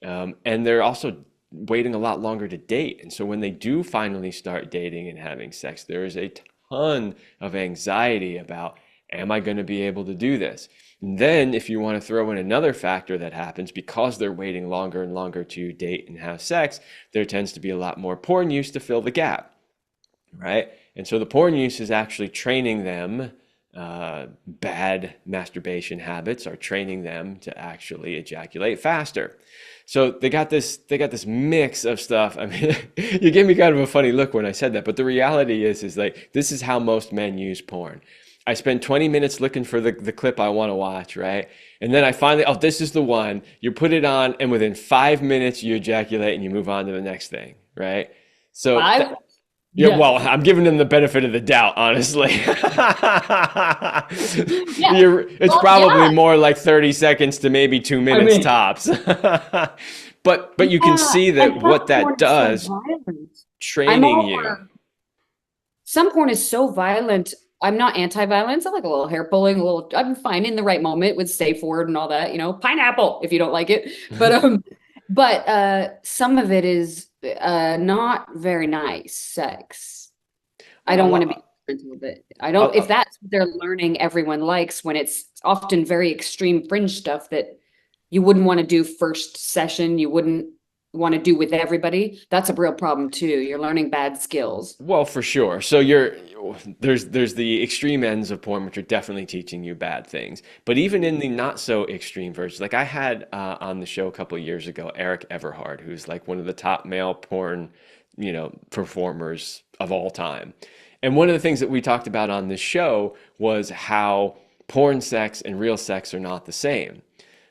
And they're also waiting a lot longer to date. And so when they do finally start dating and having sex, there is a ton of anxiety about, am I going to be able to do this? And then, if you want to throw in another factor that happens because they're waiting longer and longer to date and have sex, there tends to be a lot more porn use to fill the gap, right? And so the porn use is actually training them. Bad masturbation habits are training them to actually ejaculate faster. So they got this mix of stuff. I mean, you gave me kind of a funny look when I said that, but the reality is like this is how most men use porn. I spend 20 minutes looking for the clip I want to watch, right? And then I finally, oh, this is the one. You put it on, and within 5 minutes, you ejaculate and you move on to the next thing, right? So Five? yeah, Yes. well, I'm giving them the benefit of the doubt, honestly. Yeah. It's Well, probably yeah. more like 30 seconds to maybe 2 minutes I tops. But you can Yeah, see and that some what porn that is so does, violent. I'm training all you. for some porn is so violent. I'm not anti-violence. I like a little hair pulling, a little. I'm fine in the right moment with safe word and all that. Pineapple if you don't like it. But some of it is not very nice sex. I Well, a don't want to be lot, judgmental of it. I a, don't. If a- that's what they're learning, everyone likes when it's often very extreme fringe stuff that you wouldn't want to do first session. You wouldn't want to do with everybody. That's a real problem too. You're learning bad skills. well, for sure. So there's the extreme ends of porn, which are definitely teaching you bad things. But even in the not so extreme versions, like I had on the show a couple of years ago, Eric Everhard, who's like one of the top male porn, performers of all time. And one of the things that we talked about on this show was how porn sex and real sex are not the same,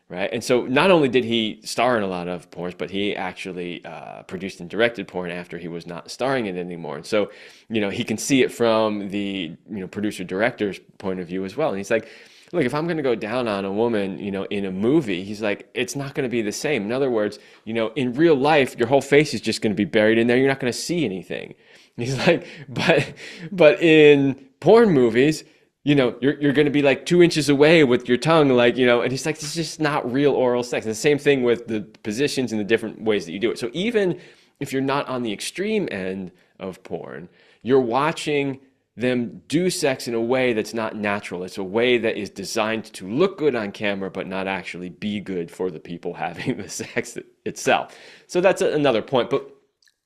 right? And so not only did he star in a lot of porns, but he actually produced and directed porn after he was not starring in it anymore. And so, he can see it from the, producer director's point of view as well. And he's like, look, if I'm going to go down on a woman, in a movie, he's like, it's not going to be the same. In other words, in real life, your whole face is just going to be buried in there. You're not going to see anything. He's like, but in porn movies, you're going to be like 2 inches away with your tongue, like, and he's like, it's just not real oral sex. And the same thing with the positions and the different ways that you do it. So even if you're not on the extreme end of porn, you're watching them do sex in a way that's not natural. It's a way that is designed to look good on camera, but not actually be good for the people having the sex itself. So that's another point. But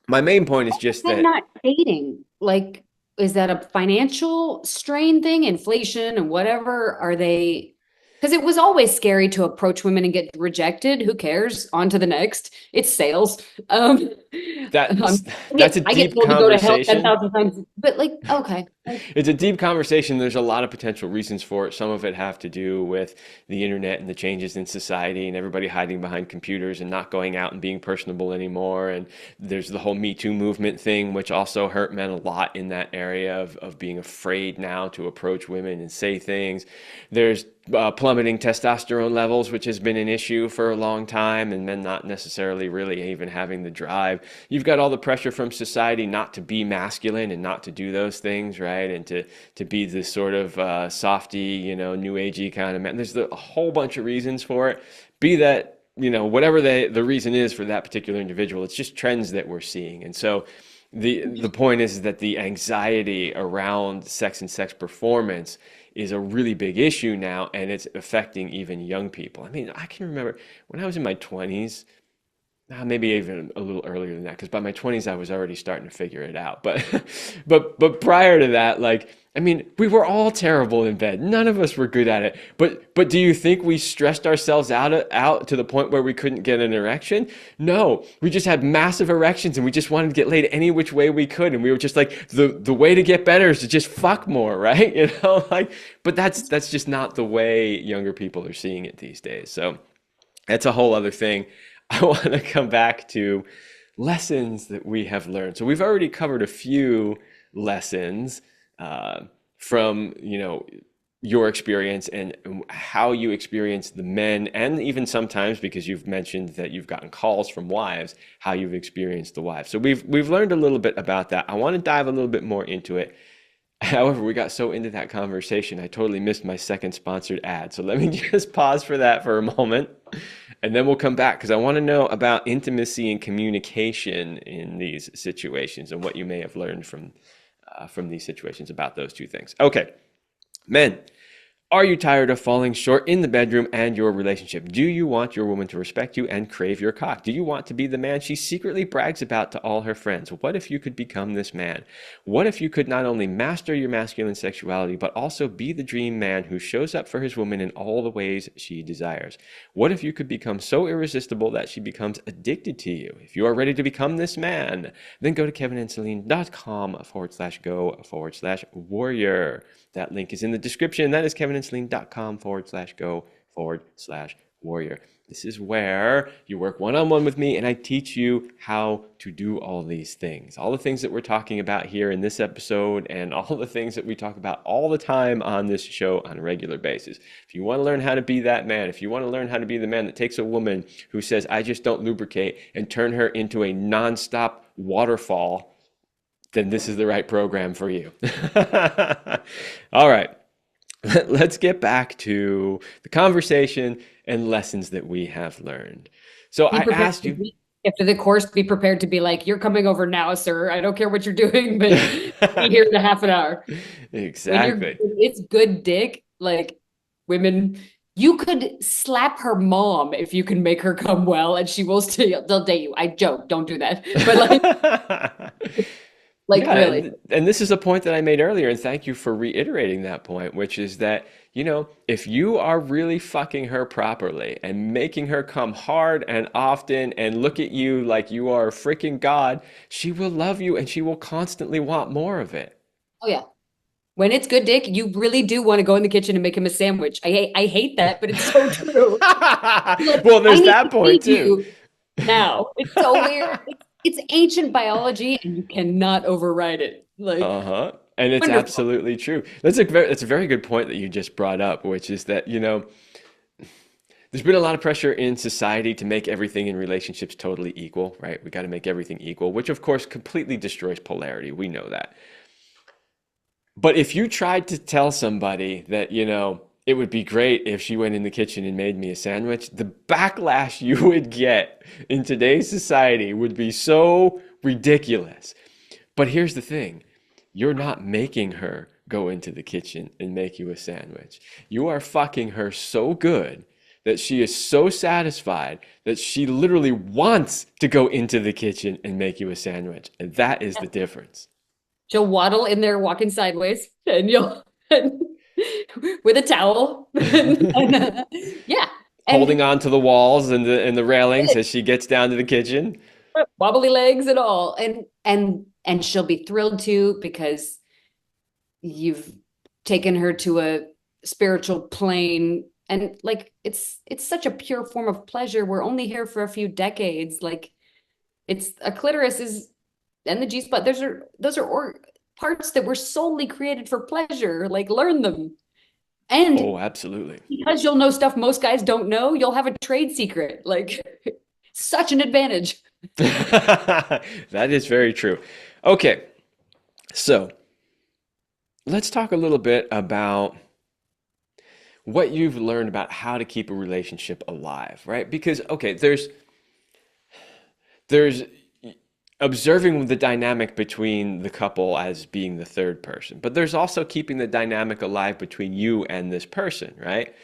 my main point is just Then that not dating. Like, is that a financial strain thing, inflation and whatever? Are they? Because it was always scary to approach women and get rejected. Who cares? On to the next. It's sales. that's Um, that's a I get deep told to go to hell conversation. 10,000 times, but like, okay. It's a deep conversation. There's a lot of potential reasons for it. Some of it have to do with the internet and the changes in society and everybody hiding behind computers and not going out and being personable anymore. And there's the whole Me Too movement thing, which also hurt men a lot in that area of being afraid now to approach women and say things. There's plummeting testosterone levels, which has been an issue for a long time, and men not necessarily really even having the drive. You've got all the pressure from society not to be masculine and not to do those things, right? And to be this sort of softy, new agey kind of man. There's a whole bunch of reasons for it. Be that whatever the reason is for that particular individual, it's just trends that we're seeing. And so the point is that the anxiety around sex and sex performance is a really big issue now, and it's affecting even young people. I mean, I can remember when I was in my 20s, maybe even a little earlier than that, because by my 20s I was already starting to figure it out. But but prior to that, like, I mean, we were all terrible in bed. None of us were good at it. But do you think we stressed ourselves out to the point where we couldn't get an erection? No, we just had massive erections and we just wanted to get laid any which way we could, and we were just like, the way to get better is to just fuck more, right? Like, but that's just not the way younger people are seeing it these days. So that's a whole other thing. I want to come back to lessons that we have learned. So we've already covered a few lessons from, your experience and how you experience the men, and even sometimes, because you've mentioned that you've gotten calls from wives, how you've experienced the wives. So we've learned a little bit about that. I want to dive a little bit more into it. However, we got so into that conversation, I totally missed my second sponsored ad. So let me just pause for that for a moment, and then we'll come back because I want to know about intimacy and communication in these situations and what you may have learned from these situations about those two things. Okay, men. Are you tired of falling short in the bedroom and your relationship? Do you want your woman to respect you and crave your cock? Do you want to be the man she secretly brags about to all her friends? What if you could become this man? What if you could not only master your masculine sexuality, but also be the dream man who shows up for his woman in all the ways she desires? What if you could become so irresistible that she becomes addicted to you? If you are ready to become this man, then go to kevinandceline.com/go/warrior. That link is in the description. That is kevinandceline.com/go/warrior. This is where you work one-on-one with me and I teach you how to do all these things. All the things that we're talking about here in this episode and all the things that we talk about all the time on this show on a regular basis. If you want to learn how to be that man, if you want to learn how to be the man that takes a woman who says, I just don't lubricate, and turn her into a nonstop waterfall, then this is the right program for you. All right, let's get back to the conversation and lessons that we have learned. So Be I prepared asked you. after the course, be prepared to be like, you're coming over now, sir. I don't care what you're doing, but be here in a half an hour. Exactly. It's good dick, like women, you could slap her mom if you can make her come well, and she will still, they'll date you. I joke, don't do that. But like Yeah, really. and this is a point that I made earlier, and thank you for reiterating that point, which is that, if you are really fucking her properly and making her come hard and often and look at you like you are a freaking god, she will love you and she will constantly want more of it. Oh yeah. When it's good dick, you really do want to go in the kitchen and make him a sandwich. I hate that, but it's so true. Like, Well, I there's need that to point feed too. you now. It's so weird. It's ancient biology, and you cannot override it. Like, Uh-huh. And it's wonderful. absolutely true. That's a very good point that you just brought up, which is that, there's been a lot of pressure in society to make everything in relationships totally equal, right? We got to make everything equal, which of course completely destroys polarity. We know that. But if you tried to tell somebody that, it would be great if she went in the kitchen and made me a sandwich, the backlash you would get in today's society would be so ridiculous. But here's the thing. You're not making her go into the kitchen and make you a sandwich. You are fucking her so good that she is so satisfied that she literally wants to go into the kitchen and make you a sandwich. And that is the difference. She'll waddle in there walking sideways, and you'll with a towel. Yeah. Holding And on to the walls and the railings as she gets down to the kitchen. wobbly legs and all. And she'll be thrilled too because you've taken her to a spiritual plane. And like it's such a pure form of pleasure. We're only here for a few decades. Like it's a clitoris is and the G spot. Those are parts that were solely created for pleasure. Like learn them. And Oh, absolutely. because you'll know stuff most guys don't know, you'll have a trade secret. Like such an advantage. That is very true. Okay, so let's talk a little bit about what you've learned about how to keep a relationship alive, right? Because okay, there's observing the dynamic between the couple as being the third person, but there's also keeping the dynamic alive between you and this person, right?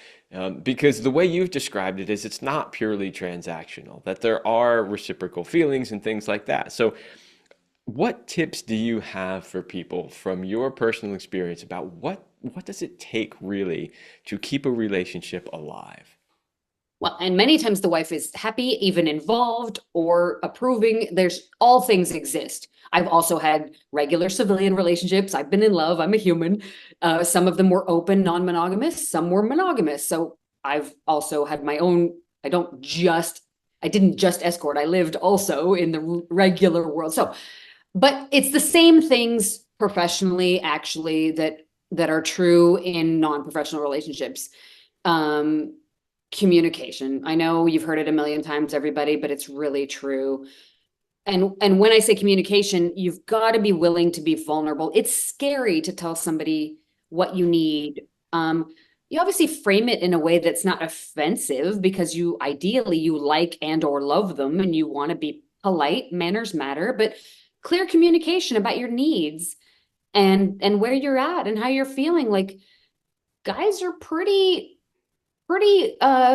Because the way you've described it is it's not purely transactional, that there are reciprocal feelings and things like that. So, what tips do you have for people from your personal experience about what does it take really to keep a relationship alive? Well, and many times the wife is happy, even involved or approving. There's all things exist. I've also had regular civilian relationships. I've been in love. I'm a human. Some of them were open, non-monogamous. Some were monogamous. So I've also had my own. I didn't just escort. I lived also in the regular world. So, but it's the same things professionally, actually, that are true in non-professional relationships. Um, Communication. I know you've heard it a million times, everybody, but it's really true. And when I say communication, you've got to be willing to be vulnerable. It's scary to tell somebody what you need. You obviously frame it in a way that's not offensive because you ideally you like and or love them and you want to be polite. Manners matter, but clear communication about your needs and where you're at and how you're feeling. Like guys are pretty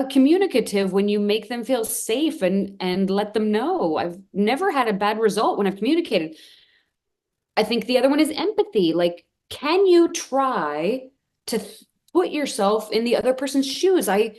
communicative when you make them feel safe and let them know. I've never had a bad result when I've communicated. I think the other one is empathy. Like, can you try to put yourself in the other person's shoes? I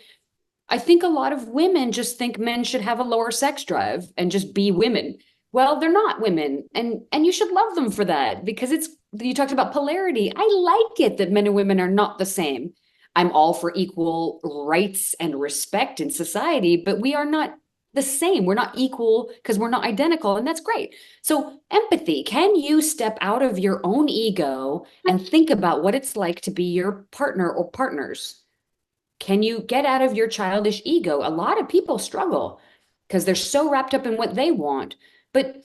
think a lot of women just think men should have a lower sex drive and just be women. Well, they're not women, and you should love them for that because it's you talked about polarity. I like it that men and women are not the same. I'm all for equal rights and respect in society, but we are not the same. We're not equal because we're not identical, and that's great. So, empathy, can you step out of your own ego and think about what it's like to be your partner or partners? Can you get out of your childish ego? A lot of people struggle because they're so wrapped up in what they want. But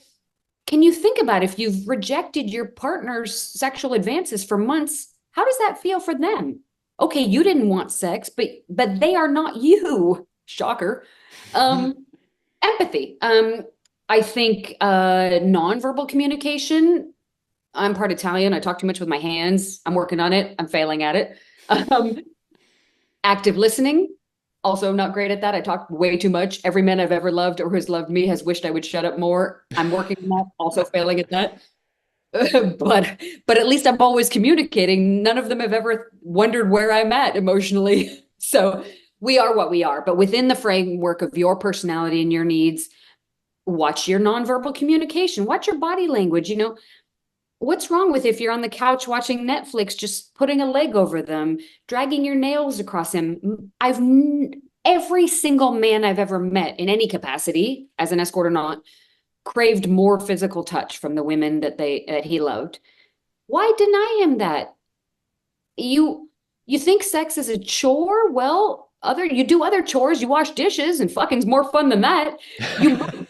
can you think about if you've rejected your partner's sexual advances for months, how does that feel for them? Okay, you didn't want sex, but they are not you. Shocker. Empathy. I think nonverbal communication. I'm part Italian. I talk too much with my hands. I'm working on it. I'm failing at it. Um, Active listening, also not great at that. I talk way too much. Every man I've ever loved or who's loved me has wished I would shut up more. I'm working on that, also failing at that. But at least I'm always communicating. None of them have ever wondered where I'm at emotionally. So we are what we are. But within the framework of your personality and your needs, watch your nonverbal communication, watch your body language. What's wrong with if you're on the couch watching Netflix, just putting a leg over them, dragging your nails across him? Every single man I've ever met in any capacity, as an escort or not, craved more physical touch from the women that he loved. Why deny him that? You think sex is a chore? Well, you do other chores, you wash dishes, and fucking's more fun than that. You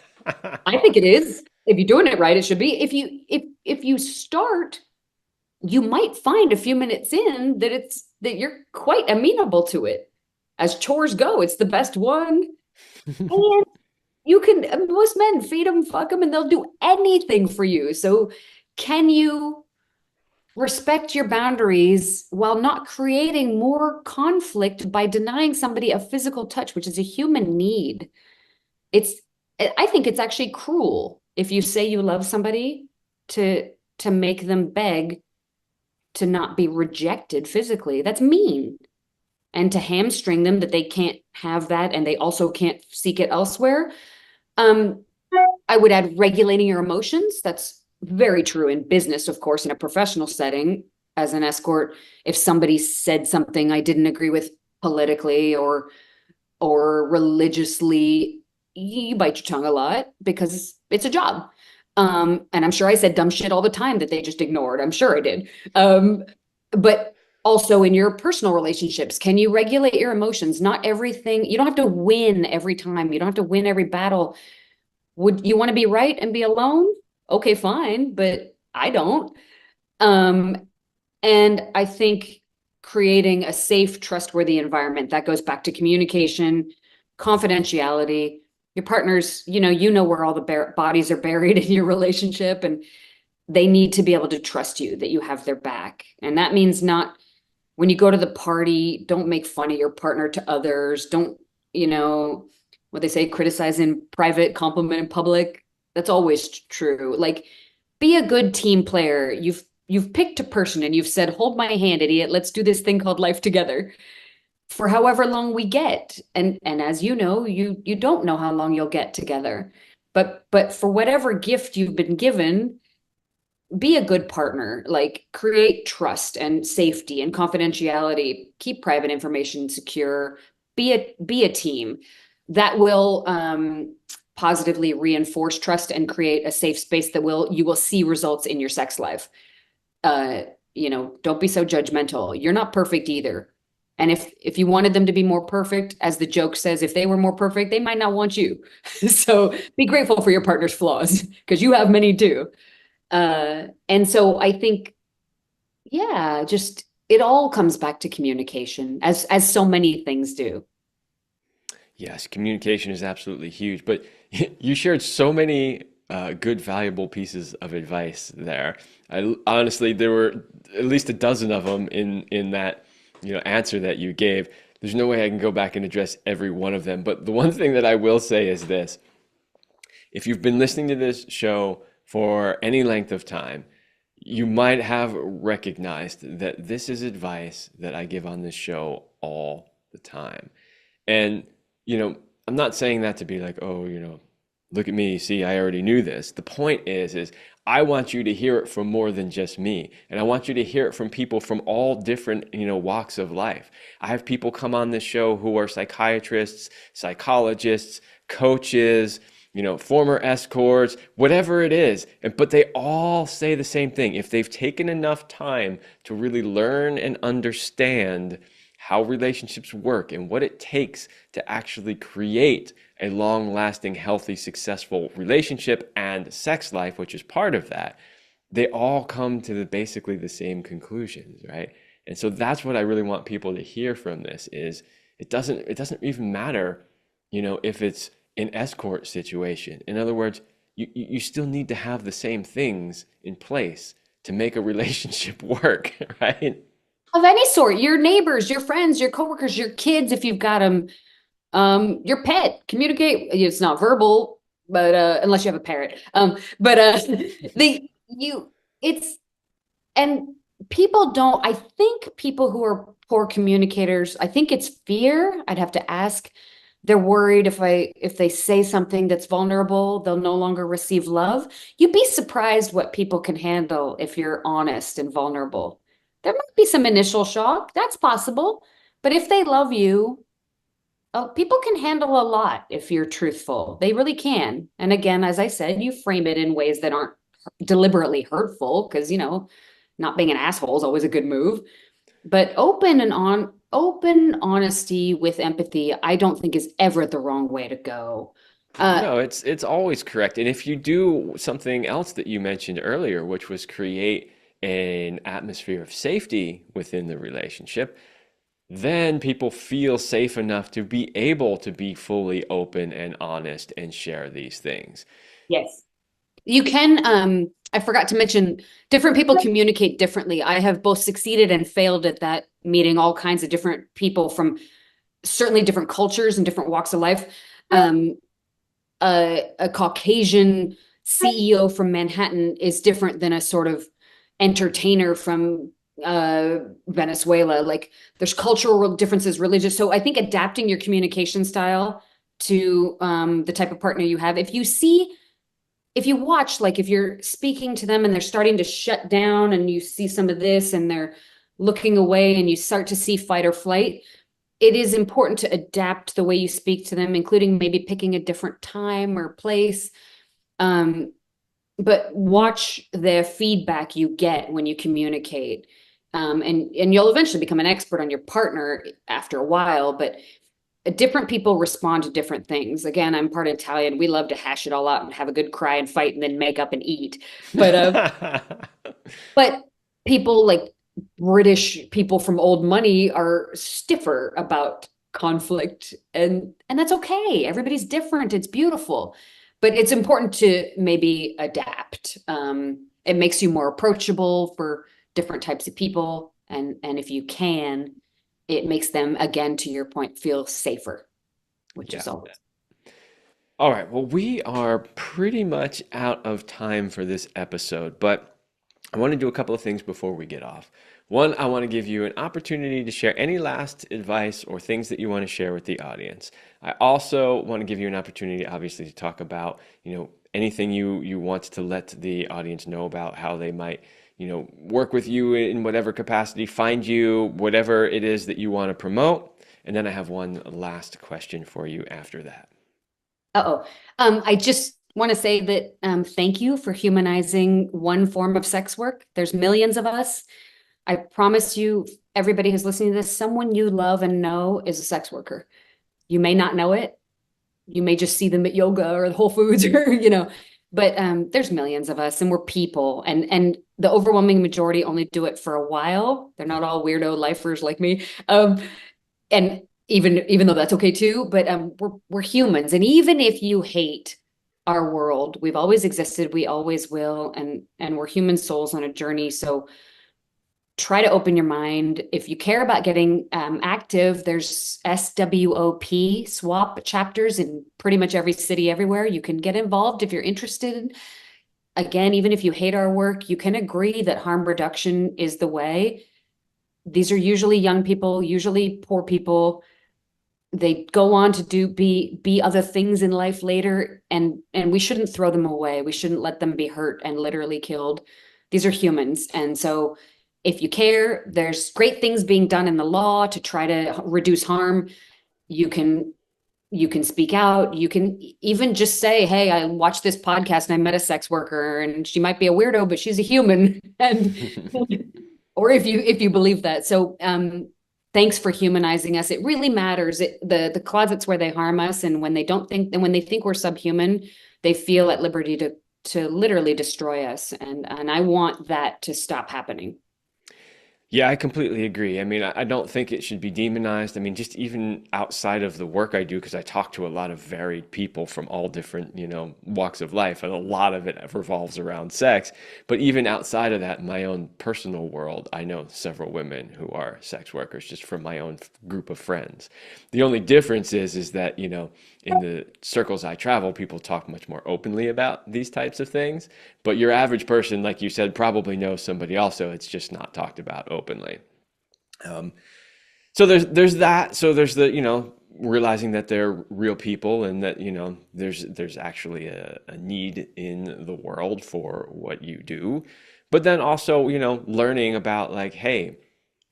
I think it is. If you're doing it right, it should be. If you start, you might find a few minutes in that you're quite amenable to it. As chores go, it's the best one. And you can most men feed them, fuck them, and they'll do anything for you. So can you respect your boundaries while not creating more conflict by denying somebody a physical touch, which is a human need? It's I think it's actually cruel if you say you love somebody to make them beg to not be rejected physically. That's mean. And to hamstring them that they can't have that and they also can't seek it elsewhere. Um, I would add regulating your emotions. That's very true in business, of course, in a professional setting. As an escort, if somebody said something I didn't agree with politically or religiously, you bite your tongue a lot because it's a job. And I'm sure I said dumb shit all the time that they just ignored. I'm sure I did. But also in your personal relationships, can you regulate your emotions? Not everything, you don't have to win every time. You don't have to win every battle. Would you want to be right and be alone? Okay, fine, but I don't. Um, and I think creating a safe, trustworthy environment. That goes back to communication, confidentiality. Your partners, you know where all the bodies are buried in your relationship, and they need to be able to trust you that you have their back. And that means not when you go to the party, don't make fun of your partner to others. Don't, what they say, criticize in private, compliment in public. That's always true. Like, be a good team player. You've picked a person and you've said, "Hold my hand, idiot. Let's do this thing called life together." For however long we get. And as you know, you don't know how long you'll get together. But for whatever gift you've been given, be a good partner, like create trust and safety and confidentiality, keep private information secure, be a team that will positively reinforce trust and create a safe space that you will see results in your sex life. uh don't be so judgmental. You're not perfect either. And if you wanted them to be more perfect, as the joke says, if they were more perfect, they might not want you. So be grateful for your partner's flaws because you have many too. And so I think, yeah, just it all comes back to communication, as so many things do. Yes, communication is absolutely huge, but you shared so many good, valuable pieces of advice there. I honestly, there were at least a dozen of them in that, answer that you gave. There's no way I can go back and address every one of them, but the one thing that I will say is this. If you've been listening to this show for any length of time, you might have recognized that this is advice that I give on this show all the time. And, you know, I'm not saying that to be like, oh, look at me, see, I already knew this. The point is I want you to hear it from more than just me. And I want you to hear it from people from all different, walks of life. I have people come on this show who are psychiatrists, psychologists, coaches, former escorts, whatever it is. But they all say the same thing. If they've taken enough time to really learn and understand how relationships work and what it takes to actually create a long-lasting, healthy, successful relationship and sex life, which is part of that, they all come to basically the same conclusions, right? And so that's what I really want people to hear from this is it doesn't even matter, if it's an escort situation. In other words, you still need to have the same things in place to make a relationship work, right? Of any sort, your neighbors, your friends, your coworkers, your kids, if you've got them, your pet, communicate. It's not verbal, but unless you have a parrot. But the you it's and people don't, I think people who are poor communicators, I think it's fear. I'd have to ask. They're worried if they say something that's vulnerable, they'll no longer receive love. You'd be surprised what people can handle if you're honest and vulnerable. There might be some initial shock, that's possible. But if they love you, people can handle a lot if you're truthful. They really can. And again, as I said, you frame it in ways that aren't deliberately hurtful, because, not being an asshole is always a good move. But open honesty with empathy, I don't think is ever the wrong way to go. Uh, No, it's always correct. And if you do something else that you mentioned earlier, which was create an atmosphere of safety within the relationship, then people feel safe enough to be able to be fully open and honest and share these things. yes. You can, I forgot to mention, different people communicate differently. I have both succeeded and failed at that, meeting all kinds of different people from certainly different cultures and different walks of life. Um, a Caucasian CEO from Manhattan is different than a sort of entertainer from Venezuela. Like, there's cultural differences, religious. So I think adapting your communication style to the type of partner you have. If you watch, like if you're speaking to them and they're starting to shut down and you see some of this and they're looking away and you start to see fight or flight, it is important to adapt the way you speak to them, including maybe picking a different time or place. Um, but watch the feedback you get when you communicate. And you'll eventually become an expert on your partner after a while, but different people respond to different things. Again, I'm part Italian. We love to hash it all out and have a good cry and fight and then make up and eat. But uh, but people like British people from old money are stiffer about conflict, and that's okay. Everybody's different. It's beautiful. But it's important to maybe adapt. It makes you more approachable for different types of people. And if you can, it makes them, again, to your point, feel safer, which Yeah. is always. All right. Well, we are pretty much out of time for this episode, but I want to do a couple of things before we get off. One, I want to give you an opportunity to share any last advice or things that you want to share with the audience. I also want to give you an opportunity, obviously, to talk about, anything you want to let the audience know about how they might, work with you in whatever capacity, find you, whatever it is that you want to promote. And then I have one last question for you after that. Uh-oh. I just want to say that thank you for humanizing one form of sex work. There's millions of us. I promise you, everybody who's listening to this, someone you love and know is a sex worker. You may not know it. You may just see them at yoga or the Whole Foods or, but there's millions of us and we're people. And the overwhelming majority only do it for a while. They're not all weirdo lifers like me. And even though that's okay too, but we're humans. And even if you hate our world, we've always existed, we always will, and we're human souls on a journey. So try to open your mind. If you care about getting active, there's SWOP chapters in pretty much every city everywhere. You can get involved if you're interested. Again, even if you hate our work, you can agree that harm reduction is the way. These are usually young people, usually poor people. They go on to be other things in life later, and we shouldn't throw them away. We shouldn't let them be hurt and literally killed. These are humans. And so if you care, there's great things being done in the law to try to reduce harm. You can speak out. You can even just say, hey, I watched this podcast and I met a sex worker and she might be a weirdo, but she's a human. And or if you believe that. So thanks for humanizing us. It really matters. The closets where they harm us, and when they don't think, and when they think we're subhuman, they feel at liberty to literally destroy us. And I want that to stop happening. Yeah, I completely agree. I mean, I don't think it should be demonized. I mean, just even outside of the work I do, because I talk to a lot of varied people from all different, walks of life, and a lot of it revolves around sex. But even outside of that, in my own personal world, I know several women who are sex workers just from my own group of friends. The only difference is that, in the circles I travel, people talk much more openly about these types of things. But your average person, like you said, probably knows somebody also. It's just not talked about openly. Um, so there's that. So there's the realizing that they're real people and that there's actually a need in the world for what you do. But then also learning about like, hey,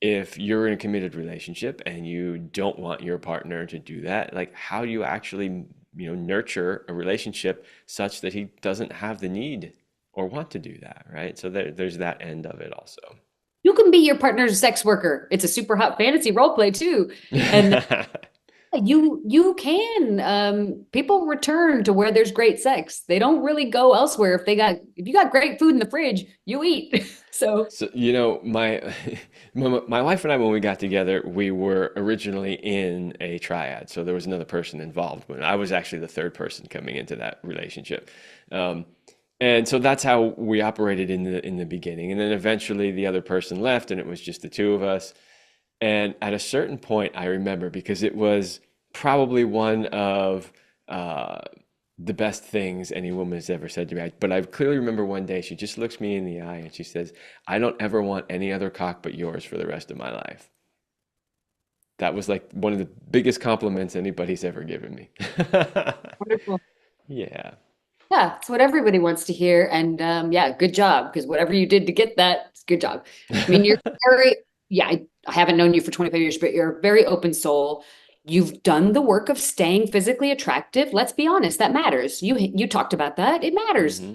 if you're in a committed relationship and you don't want your partner to do that, like how do you actually nurture a relationship such that he doesn't have the need or want to do that, right? So there's that end of it also. You can be your partner's sex worker. It's a super hot fantasy role play too. And you can people return to where there's great sex. They don't really go elsewhere. If you got great food in the fridge, you eat. So So, my my wife and I, when we got together, we were originally in a triad. So there was another person involved, but I was actually the third person coming into that relationship. Um, and so that's how we operated in the beginning. And then eventually the other person left, and it was just the two of us. And at a certain point, I remember because it was probably one of uh, the best things any woman has ever said to me. But I clearly remember one day she just looks me in the eye and she says, "I don't ever want any other cock but yours for the rest of my life." That was like one of the biggest compliments anybody's ever given me. wonderful. Yeah. Yeah, it's what everybody wants to hear. And yeah, good job. Because whatever you did to get that, it's good job. I mean, you're very, yeah, I haven't known you for 25 years, but you're a very open soul. You've done the work of staying physically attractive. Let's be honest, that matters. You talked about that. It matters. Hmm.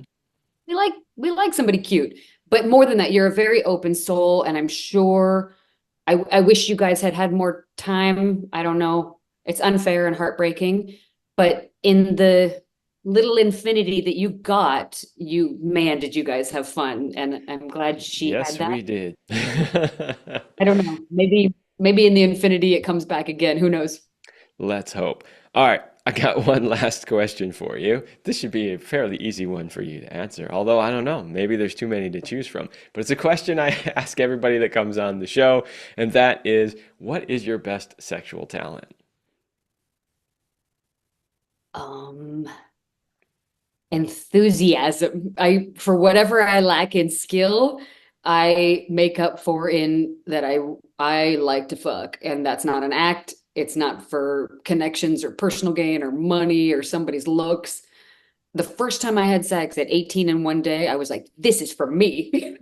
We like somebody cute. But more than that, you're a very open soul, and I'm sure I wish you guys had had more time. I don't know. It's unfair and heartbreaking, but in the little infinity that you got, you man, did you guys have fun? And I'm glad she had Yes, that. we did. I don't know. Maybe in the infinity it comes back again. Who knows? Let's hope. All right, I got one last question for you. This should be a fairly easy one for you to answer, although I don't know, maybe there's too many to choose from. But it's a question I ask everybody that comes on the show, and that is, what is your best sexual talent? Um, Enthusiasm. I for whatever I lack in skill, I make up for in that I like to fuck, and that's not an act. It's not for connections or personal gain or money or somebody's looks. The first time I had sex at 18 in one day, I was like, this is for me.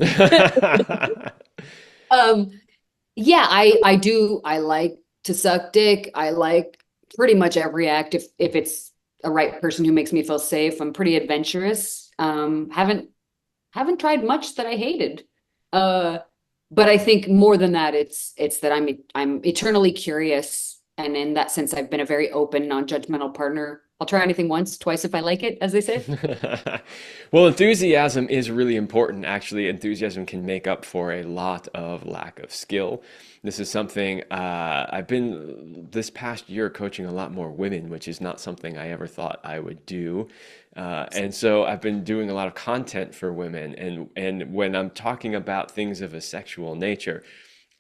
Um, yeah, I like to suck dick. I like pretty much every act if it's a right person who makes me feel safe. I'm pretty adventurous. Haven't tried much that I hated. Uh, but I think more than that, it's that I'm eternally curious, and in that sense, I've been a very open, non-judgmental partner. I'll try anything once, twice if I like it, as they say. Well, enthusiasm is really important. Actually, enthusiasm can make up for a lot of lack of skill. This is something I've been this past year coaching a lot more women, which is not something I ever thought I would do. And so I've been doing a lot of content for women, and when I'm talking about things of a sexual nature,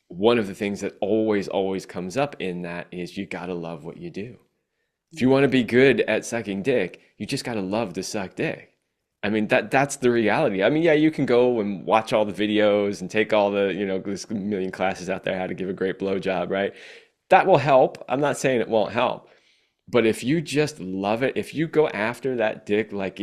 one of the things that always comes up in that is you gotta love what you do. If you want to be good at sucking dick, you just got to love to suck dick. I mean that's the reality. I mean, yeah, you can go and watch all the videos and take all the, there's a million classes out there how to give a great blowjob, right? That will help. I'm not saying it won't help. But if you just love it, if you go after that dick like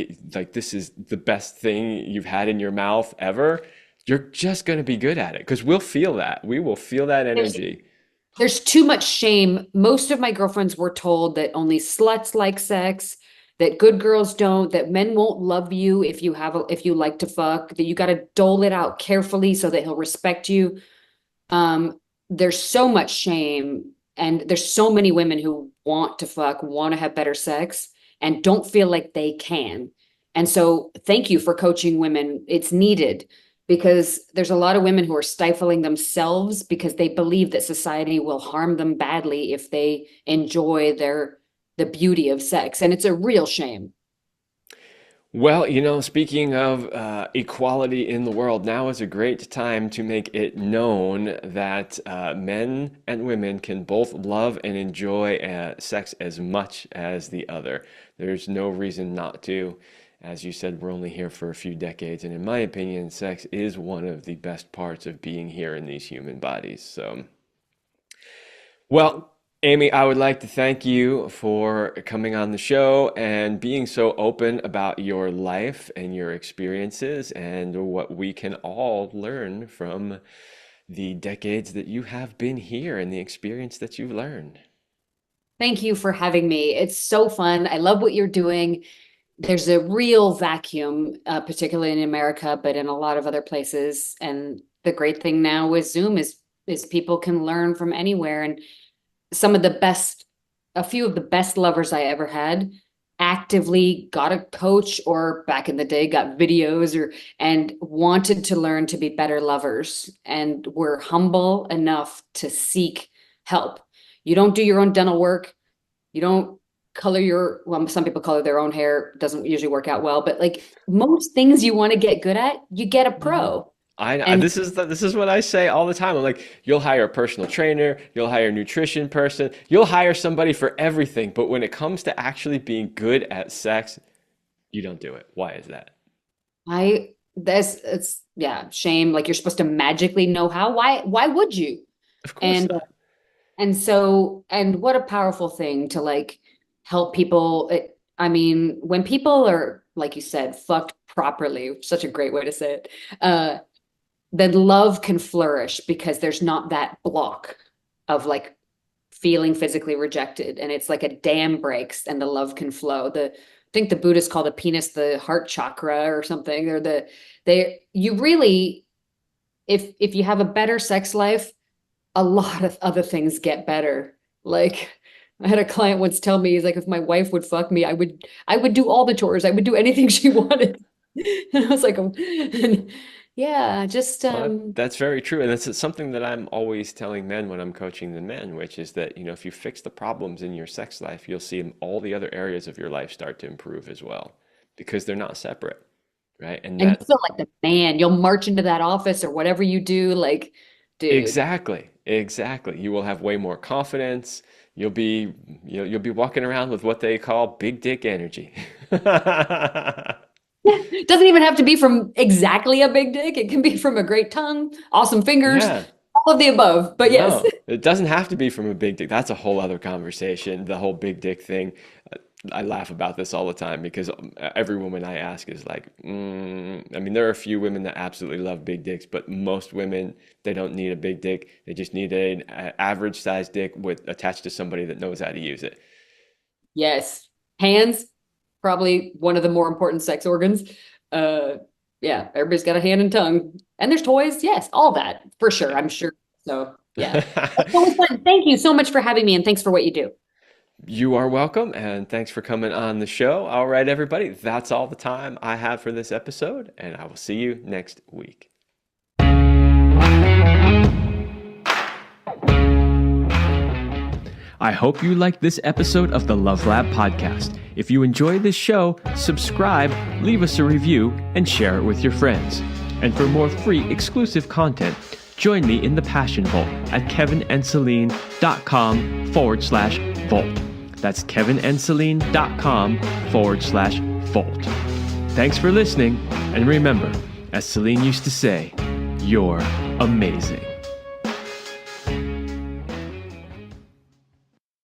this is the best thing you've had in your mouth ever, you're just going to be good at it because we'll feel that. We will feel that There's energy. there's too much shame. Most of my girlfriends were told that only sluts like sex, that good girls don't, that men won't love you if you like to fuck, that you got to dole it out carefully so that he'll respect you. Um, there's so much shame, and there's so many women who want to fuck, want to have better sex, and don't feel like they can. And so, thank you for coaching women. It's needed because there's a lot of women who are stifling themselves because they believe that society will harm them badly if they enjoy the beauty of sex, and it's a real shame. Well, speaking of equality in the world, now is a great time to make it known that men and women can both love and enjoy sex as much as the other. There's no reason not to. As you said, we're only here for a few decades, and in my opinion, sex is one of the best parts of being here in these human bodies. So. Well, Amy, I would like to thank you for coming on the show and being so open about your life and your experiences and what we can all learn from the decades that you have been here and the experience that you've learned. Thank you for having me. It's so fun. I love what you're doing. There's a real vacuum, particularly in America, but in a lot of other places. And the great thing now with Zoom is people can learn from anywhere. And some of the best, a few of the best lovers I ever had actively got a coach or back in the day got videos or and wanted to learn to be better lovers and were humble enough to seek help. You don't do your own dental work. You don't color your, well, some people color their own hair, doesn't usually work out well, but like most things you want to get good at, you get a Mhm. pro. And This is what I say all the time. I'm like, you'll hire a personal trainer, you'll hire a nutrition person, you'll hire somebody for everything, but when it comes to actually being good at sex, you don't do it. Why is that? this it's yeah, shame. Like you're supposed to magically know how. Why would you? Of course And not. and what a powerful thing to like help people. I mean, when people are, like you said, fucked properly, such a great way to say it, then love can flourish because there's not that block of like feeling physically rejected. And it's like a dam breaks and the love can flow. I think the Buddhists call the penis the heart chakra or something. Or you really, if you have a better sex life, a lot of other things get better. Like I had a client once tell me, he's like, if my wife would fuck me, I would do all the chores. I would do anything she wanted. And I was like, oh, and yeah, just Well, that's very true. And that's something that I'm always telling men when I'm coaching the men, which is that, if you fix the problems in your sex life, you'll see all the other areas of your life start to improve as well because they're not separate, right? And and you that feel like the man. You'll march into that office or whatever you do, like, dude. exactly, exactly. You will have way more confidence. You'll be, you'll be walking around with what they call big dick energy. It doesn't even have to be from exactly a big dick. It can be from a great tongue, awesome fingers, Yeah. all of the above. But yes. No, it doesn't have to be from a big dick. That's a whole other conversation. The whole big dick thing. I laugh about this all the time because every woman I ask is like, I mean, there are a few women that absolutely love big dicks, but most women, they don't need a big dick. They just need an average sized dick with attached to somebody that knows how to use it. Yes. Hands, probably one of the more important sex organs. Uh, yeah, everybody's got a hand and tongue. And there's toys. Yes, all that for sure. I'm sure. So, yeah. That's always fun. Thank you so much for having me, and thanks for what you do. You are welcome, and thanks for coming on the show. All right, everybody, that's all the time I have for this episode, and I will see you next week. I hope you liked this episode of the Love Lab podcast. If you enjoyed this show, subscribe, leave us a review, and share it with your friends. And for more free exclusive content, join me in the Passion Vault at kevinandceline.com/vault. That's kevinandceline.com/vault. Thanks for listening, and remember, as Celine used to say, you're amazing.